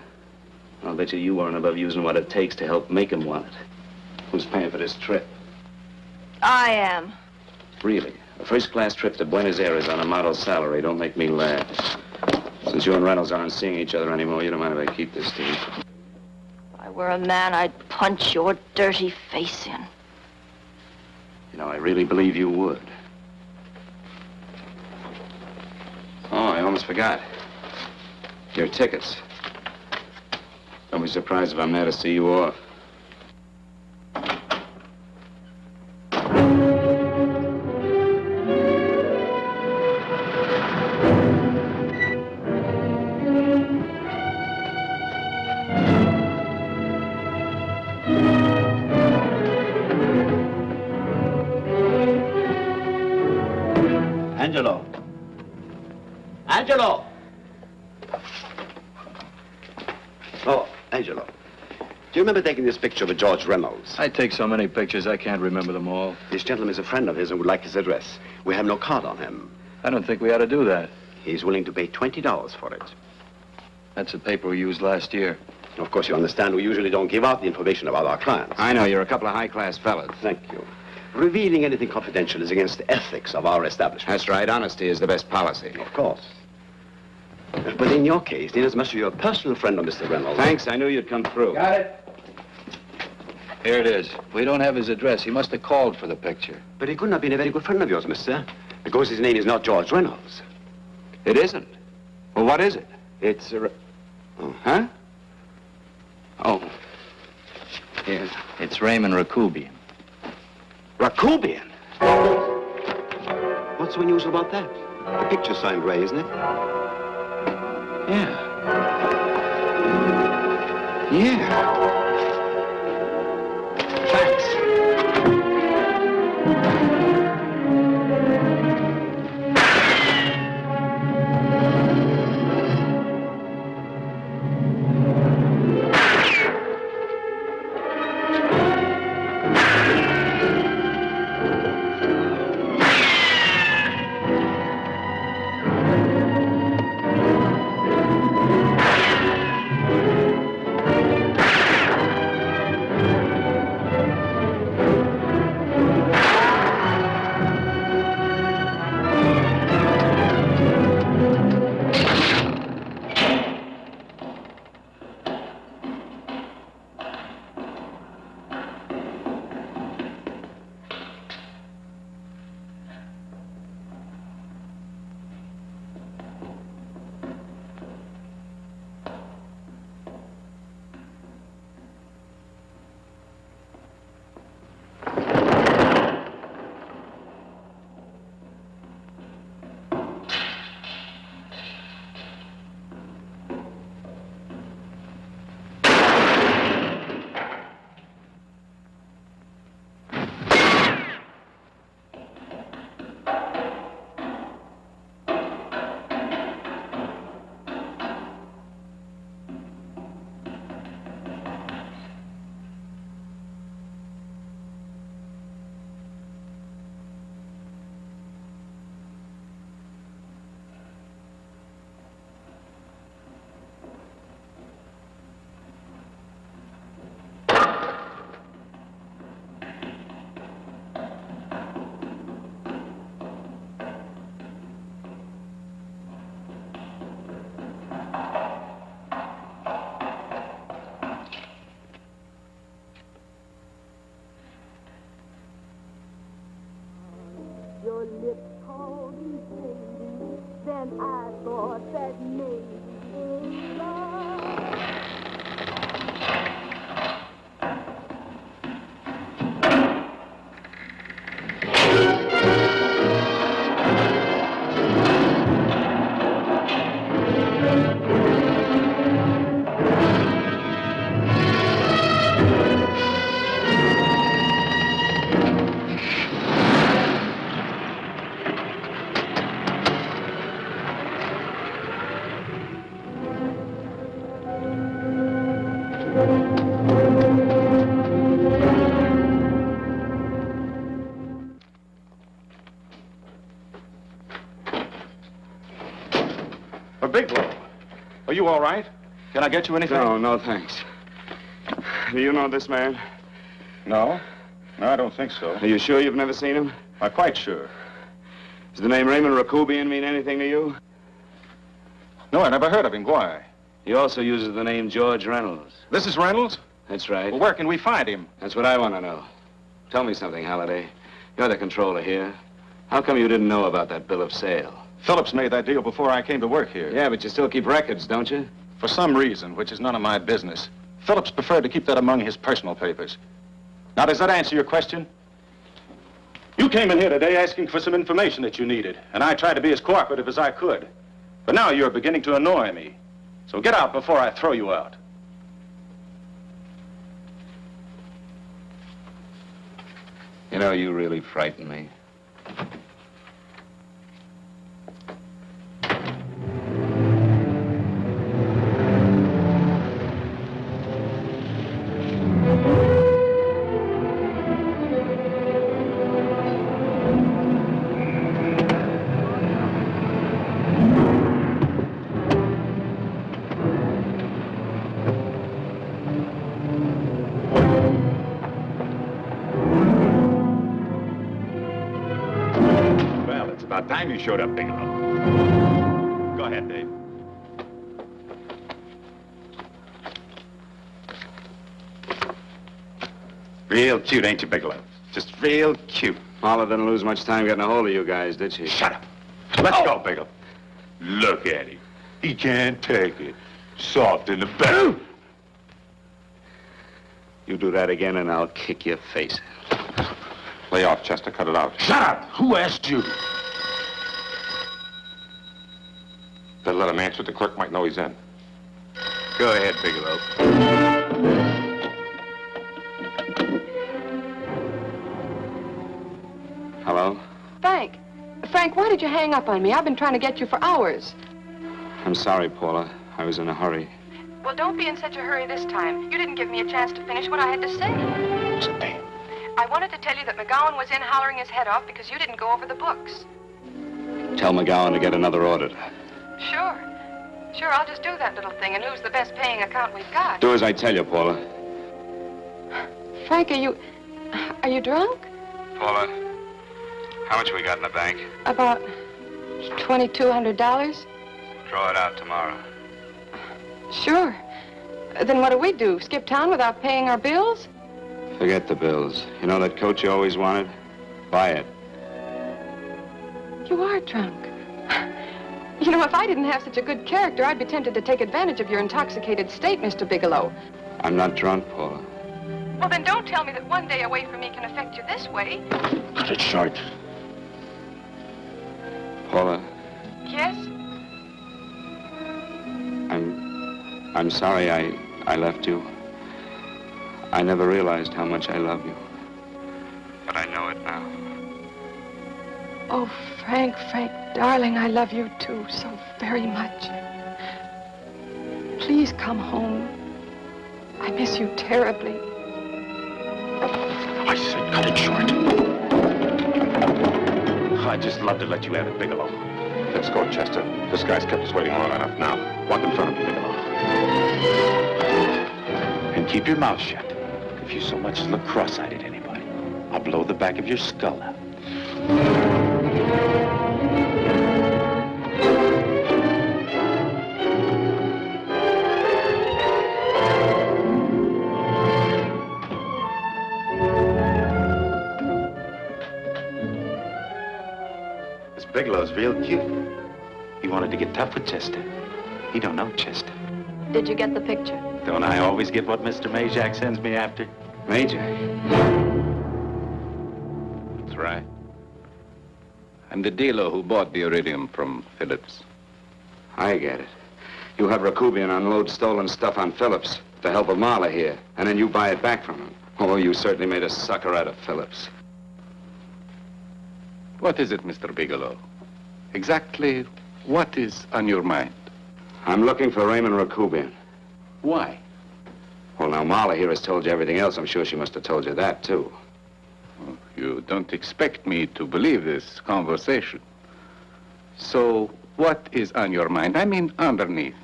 I'll bet you weren't above using what it takes to help make him want it. Who's paying for this trip? I am. Really? A first-class trip to Buenos Aires on a model salary don't make me laugh. Since you and Reynolds aren't seeing each other anymore, you don't mind if I keep this, do you? If I were a man, I'd punch your dirty face in. You know, I really believe you would. Oh, I almost forgot. Your tickets. Don't be surprised if I'm there to see you off. Angelo. Angelo! Oh, Angelo. Do you remember taking this picture of George Reynolds? I take so many pictures, I can't remember them all. This gentleman is a friend of his and would like his address. We have no card on him. I don't think we ought to do that. He's willing to pay $20 for it. That's the paper we used last year. Of course, you understand we usually don't give out the information about our clients. I know, you're a couple of high-class fellas. Thank you. Revealing anything confidential is against the ethics of our establishment. That's right. Honesty is the best policy. Of course. But in your case, inasmuch as you're a personal friend of Mr. Reynolds... Thanks. I knew you'd come through. Got it. Here it is. We don't have his address. He must have called for the picture. But he couldn't have been a very good friend of yours, mister, because his name is not George Reynolds. It isn't? Well, what is it? It's a... Oh, huh? Oh. Yes. It's Raymond Rakubian. Rakubian? What's so unusual about that? The picture's signed Ray, isn't it? Yeah. Yeah. Thanks. Your lips called me baby, then I thought that maybe love. Bigelow, are you all right? Can I get you anything? No, thanks. Do you know this man? No, I don't think so. Are you sure you've never seen him? I'm quite sure. Does the name Raymond Rakubian mean anything to you? No, I never heard of him. Why? He also uses the name George Reynolds. This is Reynolds? That's right. Well, where can we find him? That's what I want to know. Tell me something, Halliday. You're the controller here. How come you didn't know about that bill of sale? Phillips made that deal before I came to work here. Yeah, but you still keep records, don't you? For some reason, which is none of my business, Phillips preferred to keep that among his personal papers. Now, does that answer your question? You came in here today asking for some information that you needed, and I tried to be as cooperative as I could. But now you're beginning to annoy me. So get out before I throw you out. You know, you really frighten me. about time you showed up, Bigelow. Go ahead, Dave. Real cute, ain't you, Bigelow? Just real cute. Paula didn't lose much time getting a hold of you guys, did she? Shut up. Let's go, Bigelow. Look at him. He can't take it. Soft in the back. You do that again and I'll kick your face. Lay off, Chester. Cut it out. Shut up! Who asked you? Better let him answer. The clerk might know he's in. Go ahead, Bigelow. Hello? Frank. Frank, why did you hang up on me? I've been trying to get you for hours. I'm sorry, Paula. I was in a hurry. Well, don't be in such a hurry this time. You didn't give me a chance to finish what I had to say. What's the name? I wanted to tell you that McGowan was in hollering his head off because you didn't go over the books. Tell McGowan to get another auditor. Sure. Sure, I'll just do that little thing, and who's the best paying account we've got? Do as I tell you, Paula. Frank, are you drunk? Paula, how much we got in the bank? About $2,200? Draw it out tomorrow. Sure. Then what do? Skip town without paying our bills? Forget the bills. You know that coat you always wanted? Buy it. You are drunk. You know, if I didn't have such a good character, I'd be tempted to take advantage of your intoxicated state, Mr. Bigelow. I'm not drunk, Paula. Well, then don't tell me that one day away from me can affect you this way. Cut it short. Paula, Yes? I'm sorry I left you. I never realized how much I love you. But I know it now. Oh, Frank, darling, I love you too so very much. Please come home. I miss you terribly. I said cut it short. I'd just love to let you have it, Bigelow. Let's go, Chester. This guy's kept us waiting long enough. Now, walk in front of me, Bigelow. And keep your mouth shut. If you so much as look cross-eyed at anybody, I'll blow the back of your skull out. This Bigelow's real cute. He wanted to get tough with Chester. He don't know Chester. Did you get the picture? Don't I always get what Mr. Majak sends me after? Majak? That's right. I'm the dealer who bought the iridium from Phillips. I get it. You have Rakubian unload stolen stuff on Phillips with the help of Marla here, and then you buy it back from him. Oh, you certainly made a sucker out of Phillips. What is it, Mr. Bigelow? Exactly what is on your mind? I'm looking for Raymond Rakubian. Why? Well, now, Marla here has told you everything else. I'm sure she must have told you that, too. Oh, you don't expect me to believe this conversation. So, what is on your mind? I mean, underneath.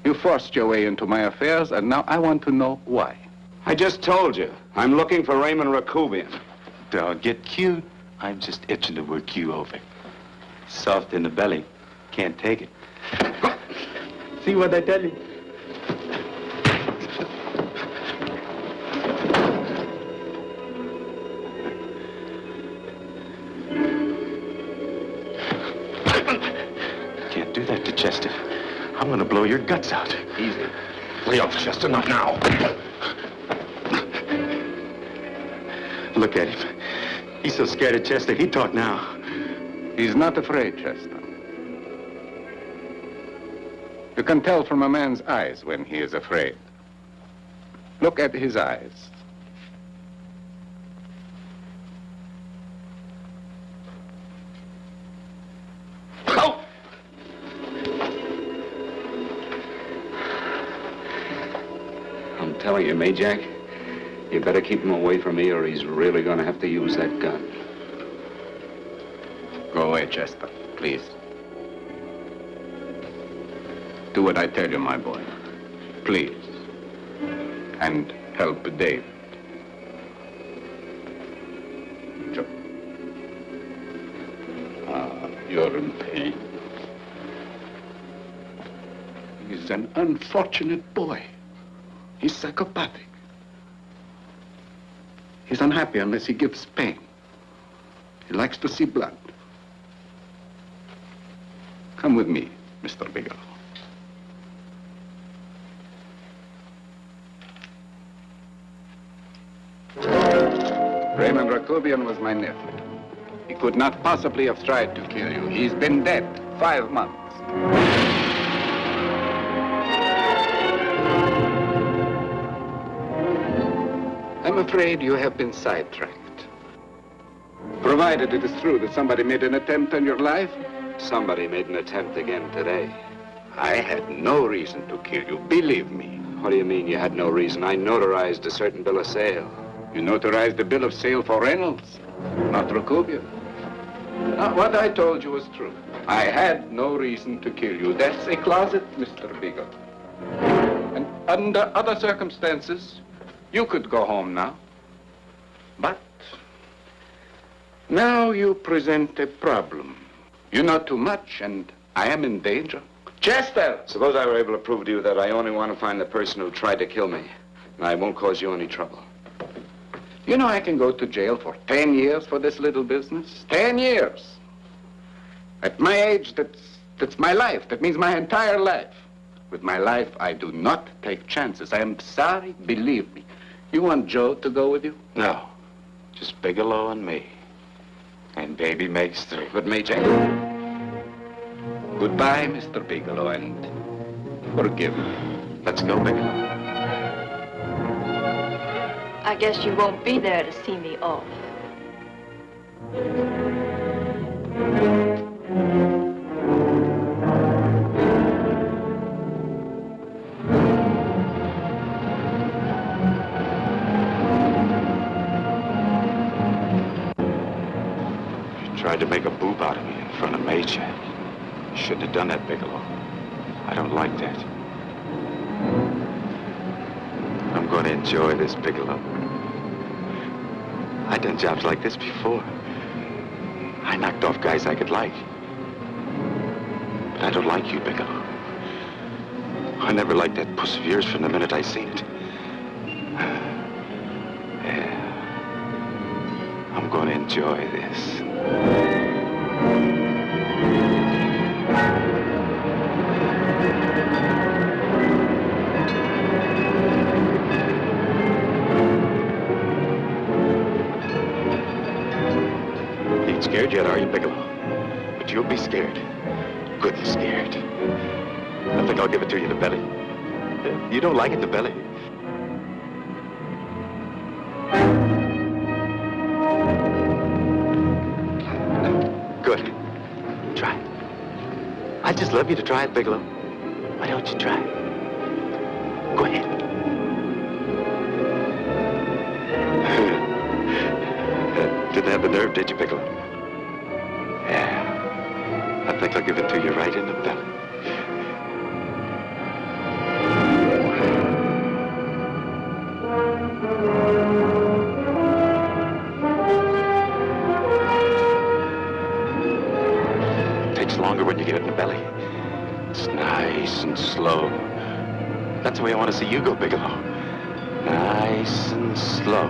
You forced your way into my affairs, and now I want to know why. I just told you. I'm looking for Raymond Rakubian. Don't get cute. I'm just itching to work you over. Soft in the belly. Can't take it. See what I tell you? Can't do that to Chester. I'm gonna blow your guts out. Easy. Lay off, Chester, not now. Look at him. He's so scared of Chester, he'd talk now. He's not afraid, Chester. You can tell from a man's eyes when he is afraid. Look at his eyes. Oh! I'm telling you, Majak, you better keep him away from me or he's really going to have to use that gun. Go away, Chester, please. Do what I tell you, my boy. Please. And help Dave. Joe. You're in pain. He's an unfortunate boy. He's psychopathic. He's unhappy unless he gives pain. He likes to see blood. Come with me, Mr. Bigelow. Raymond Rakubian was my nephew. He could not possibly have tried to kill you. He's been dead 5 months. I'm afraid you have been sidetracked. Provided it is true that somebody made an attempt on your life. Somebody made an attempt again today. I had no reason to kill you, believe me. What do you mean you had no reason? I notarized a certain bill of sale. You notarized the bill of sale for Reynolds, not Rakubian. What I told you was true. I had no reason to kill you. That's a closet, Mr. Bigelow. And under other circumstances, you could go home now. But now you present a problem. You know too much, and I am in danger. Chester! Suppose I were able to prove to you that I only want to find the person who tried to kill me, and I won't cause you any trouble. You know I can go to jail for 10 years for this little business. 10 years. At my age, that's my life. That means my entire life. With my life, I do not take chances. I am sorry, believe me. You want Joe to go with you? No. Just Bigelow and me. And baby makes 3. But Major... Goodbye, Mr. Bigelow, and forgive me. Let's go, Bigelow. I guess you won't be there to see me off. You tried to make a boob out of me in front of Major. You shouldn't have done that, Bigelow. I don't like that. I'm going to enjoy this, Bigelow. I've done jobs like this before. I knocked off guys I could like. But I don't like you, Bigelow. I never liked that puss of yours from the minute I seen it. Yeah. I'm going to enjoy this. Scared yet, are you, Bigelow? But you'll be scared. Good and scared. I think I'll give it to you in the belly. You don't like it in the belly? Good. Try it. I'd just love you to try it, Bigelow. Why don't you try it? Go ahead. Didn't have the nerve, did you, Bigelow? Yeah. I think I'll give it to you right in the belly. It takes longer when you get it in the belly. It's nice and slow. That's the way I want to see you go, Bigelow. Nice and slow.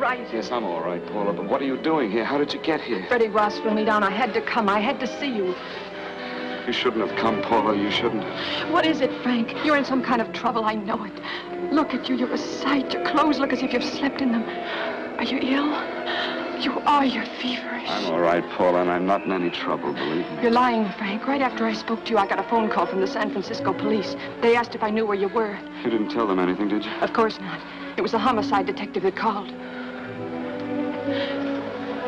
right. Yes, I'm all right, Paula, but what are you doing here? How did you get here? Freddie Ross flew me down. I had to come. I had to see you. You shouldn't have come, Paula. You shouldn't have. What is it, Frank? You're in some kind of trouble. I know it. Look at you. You're a sight. Your clothes look as if you've slept in them. Are you ill? You are. You're feverish. I'm all right, Paula, and I'm not in any trouble, believe me. You're lying, Frank. Right after I spoke to you, I got a phone call from the San Francisco police. They asked if I knew where you were. You didn't tell them anything, did you? Of course not. It was the homicide detective that called.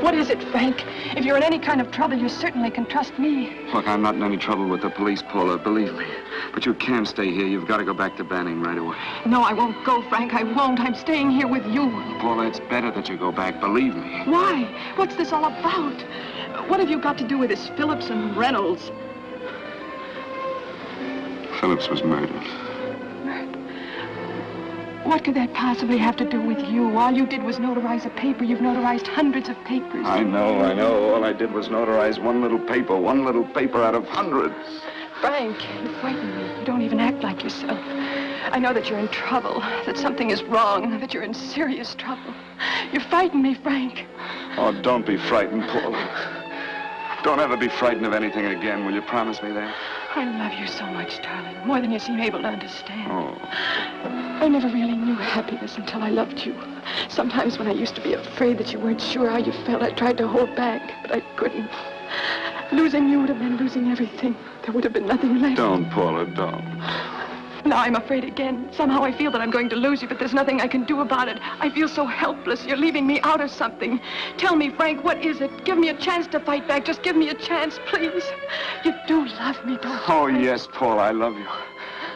What is it, Frank? If you're in any kind of trouble, you certainly can trust me. Look, I'm not in any trouble with the police, Paula, believe me. But you can't stay here. You've got to go back to Banning right away. No, I won't go, Frank. I won't. I'm staying here with you. Paula, it's better that you go back, believe me. Why? What's this all about? What have you got to do with this Phillips and Reynolds? Phillips was murdered. What could that possibly have to do with you? All you did was notarize a paper. You've notarized hundreds of papers. I know. All I did was notarize one little paper out of hundreds. Frank, you frighten me. You don't even act like yourself. I know that you're in trouble, that something is wrong, that you're in serious trouble. You frighten me, Frank. Oh, don't be frightened, Paula. Don't ever be frightened of anything again. Will you promise me that? I love you so much, darling, more than you seem able to understand. Oh. I never really knew happiness until I loved you. Sometimes when I used to be afraid that you weren't sure how you felt, I tried to hold back, but I couldn't. Losing you would have been losing everything. There would have been nothing left. Don't, Paula, don't. Now I'm afraid again. Somehow I feel that I'm going to lose you, but there's nothing I can do about it. I feel so helpless. You're leaving me out of something. Tell me, Frank, what is it? Give me a chance to fight back. Just give me a chance, please. You do love me, don't you? Oh, yes, Paula, I love you.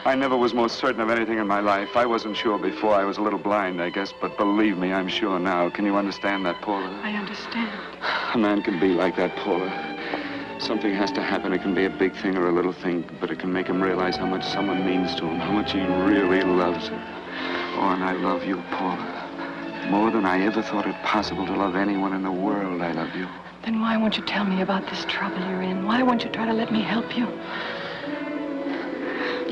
I never was more certain of anything in my life. I wasn't sure before. I was a little blind, I guess, but believe me, I'm sure now. Can you understand that, Paula? I understand. A man can be like that, Paula. Something has to happen. It can be a big thing or a little thing, but it can make him realize how much someone means to him, how much he really loves her. Oh, and I love you, Paula. More than I ever thought it possible to love anyone in the world, I love you. Then why won't you tell me about this trouble you're in? Why won't you try to let me help you?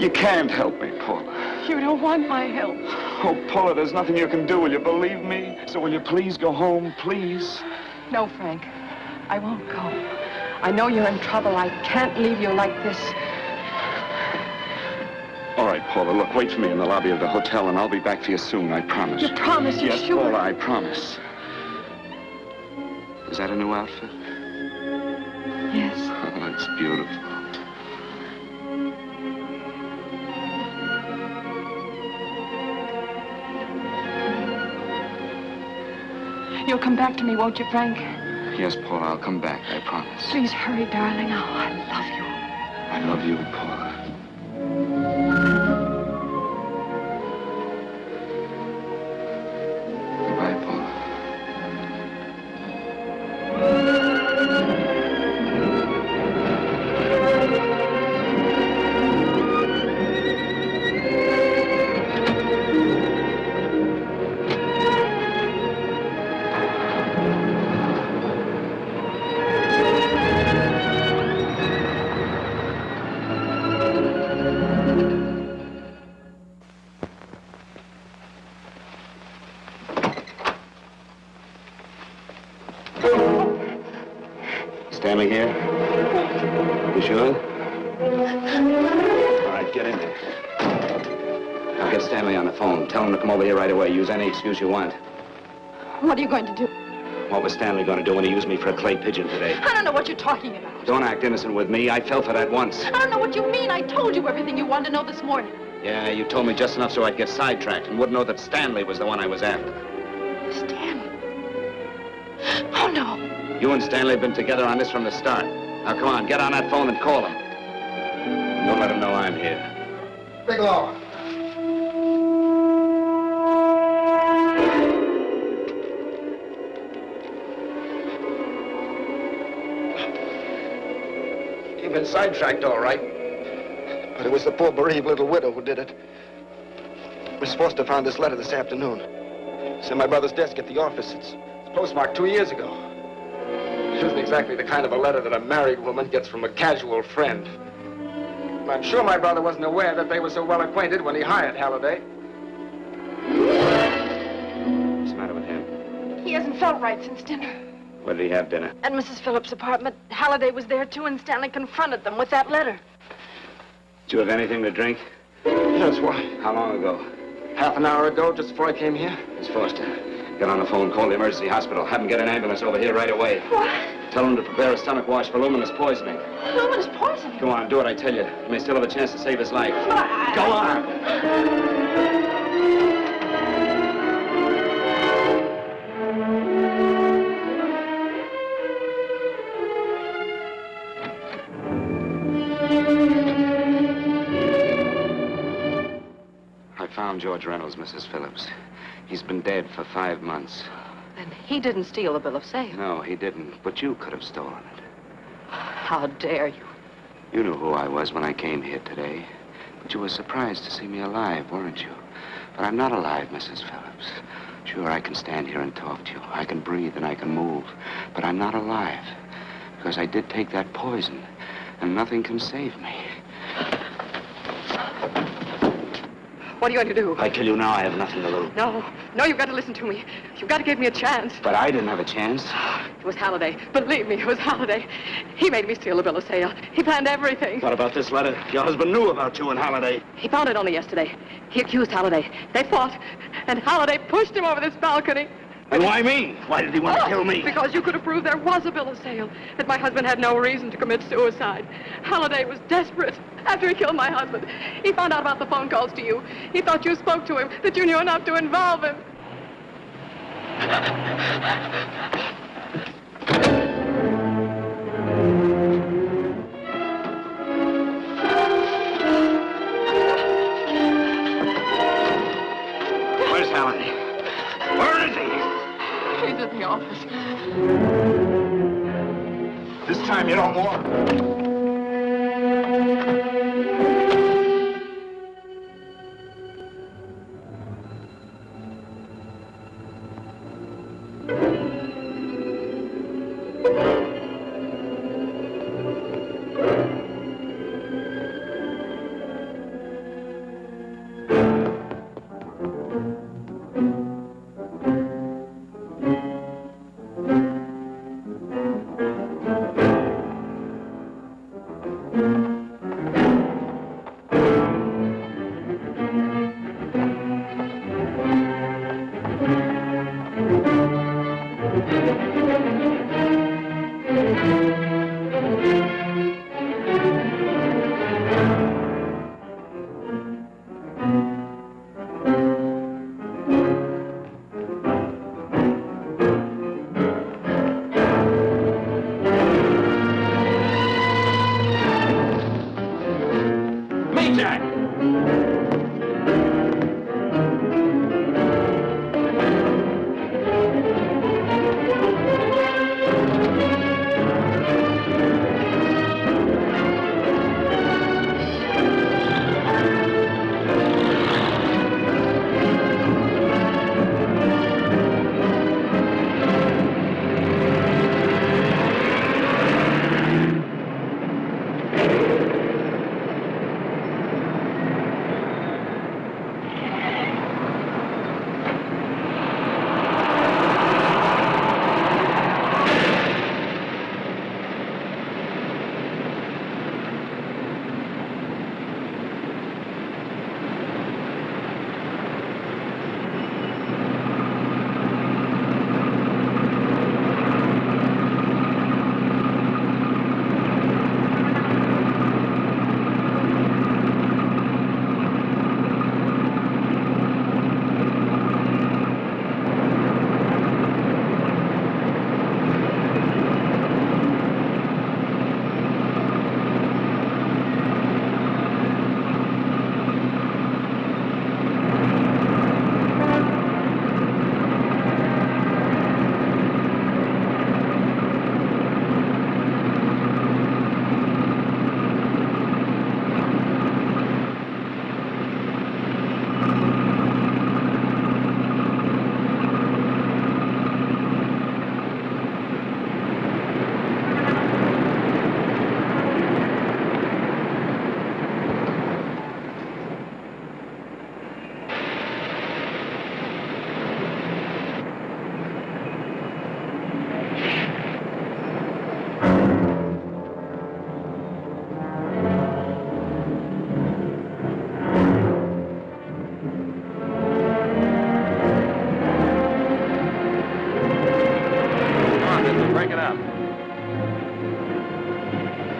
You can't help me, Paula. You don't want my help. Oh, Paula, there's nothing you can do. Will you believe me? So will you please go home, please? No, Frank. I won't go. I know you're in trouble. I can't leave you like this. All right, Paula, look, wait for me in the lobby of the hotel, and I'll be back for you soon, I promise. You promise? You're yes, sure? Paula, I promise. Is that a new outfit? Yes. Oh, that's beautiful. You'll come back to me, won't you, Frank? Yes, Paula, I'll come back, I promise. Please hurry, darling. Oh, I love you. I love you, Paula. Goodbye, Paula. Stanley here? You sure? All right, get in there. I'll get Stanley on the phone. Tell him to come over here right away. Use any excuse you want. What are you going to do? What was Stanley going to do when he used me for a clay pigeon today? I don't know what you're talking about. Don't act innocent with me. I fell for that once. I don't know what you mean. I told you everything you wanted to know this morning. Yeah, you told me just enough so I'd get sidetracked and wouldn't know that Stanley was the one I was after. Stanley? Oh, no. You and Stanley have been together on this from the start. Now, come on, get on that phone and call him. Don't let him know I'm here. Bigelow. You've been sidetracked, all right. But it was the poor bereaved little widow who did it. Miss Foster found this letter this afternoon. It's in my brother's desk at the office. It's Postmarked 2 years ago. It isn't exactly the kind of a letter that a married woman gets from a casual friend. I'm sure my brother wasn't aware that they were so well acquainted when he hired Halliday. What's the matter with him? He felt right since dinner. Where did he have dinner? At Mrs. Phillips' apartment. Halliday was there, too, and Stanley confronted them with that letter. Did you have anything to drink? Yes, why? How long ago? Half an hour ago, just before I came here. Miss Foster, get on the phone, call the emergency hospital. Have them get an ambulance over here right away. What? Tell them to prepare a stomach wash for luminous poisoning. Luminous poisoning? Go on, do what I tell you. You may still have a chance to save his life. But Go on! I found George Reynolds, Mrs. Phillips. He's been dead for 5 months. Then he didn't steal the bill of sale. No, he didn't. But you could have stolen it. How dare you? You knew who I was when I came here today. But you were surprised to see me alive, weren't you? But I'm not alive, Mrs. Phillips. Sure, I can stand here and talk to you. I can breathe and I can move. But I'm not alive. Because I did take that poison. And nothing can save me. What are you going to do? I kill you now, I have nothing to lose. No, you've got to listen to me. You've got to give me a chance. But I didn't have a chance. It was Halliday. Believe me, it was Halliday. He made me steal the bill of sale. He planned everything. What about this letter? Your husband knew about you and Halliday. He found it only yesterday. He accused Halliday. They fought, and Halliday pushed him over this balcony. And why me? Why did he want to kill me? Because you could have proved there was a bill of sale, that my husband had no reason to commit suicide. Halliday was desperate. After he killed my husband, he found out about the phone calls to you. He thought you spoke to him, that you knew enough to involve him. Where's Halliday? Where is he? He's at the office. This time you don't want.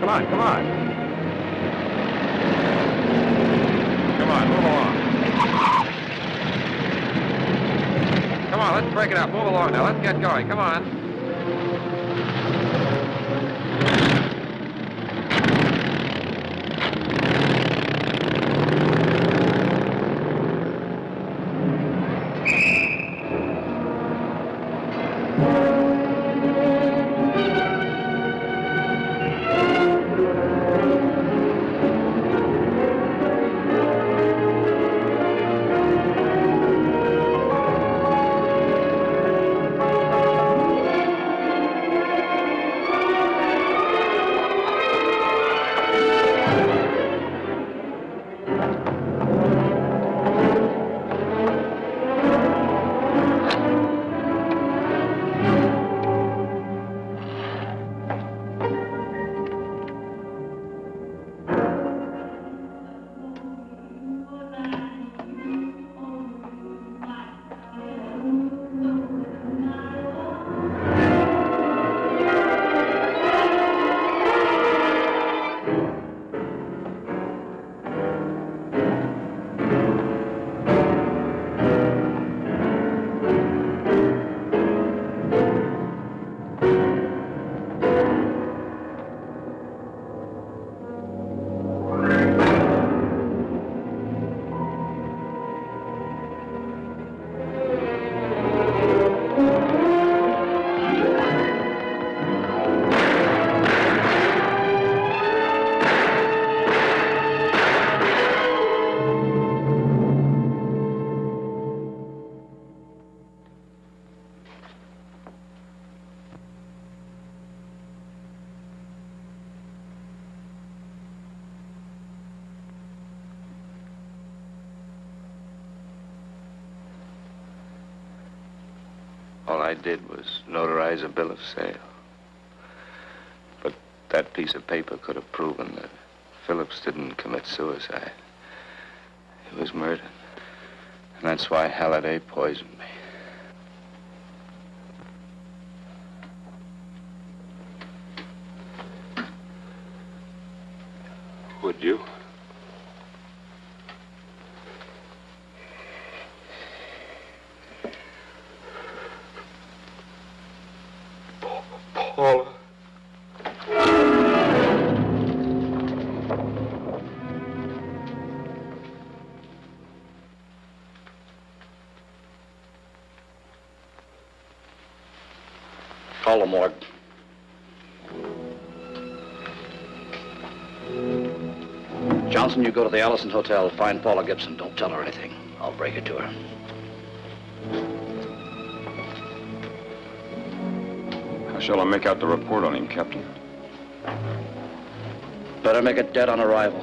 Come on, come on. Come on, move along. Come on, let's break it up. Move along now. Let's get going. Come on. All I did was notarize a bill of sale. But that piece of paper could have proven that Phillips didn't commit suicide. He was murdered. And that's why Halliday poisoned me. Would you? Paula. Call the morgue. Johnson, you go to the Allison Hotel, find Paula Gibson. Don't tell her anything. I'll break it to her. How shall I make out the report on him, Captain? Better make it dead on arrival.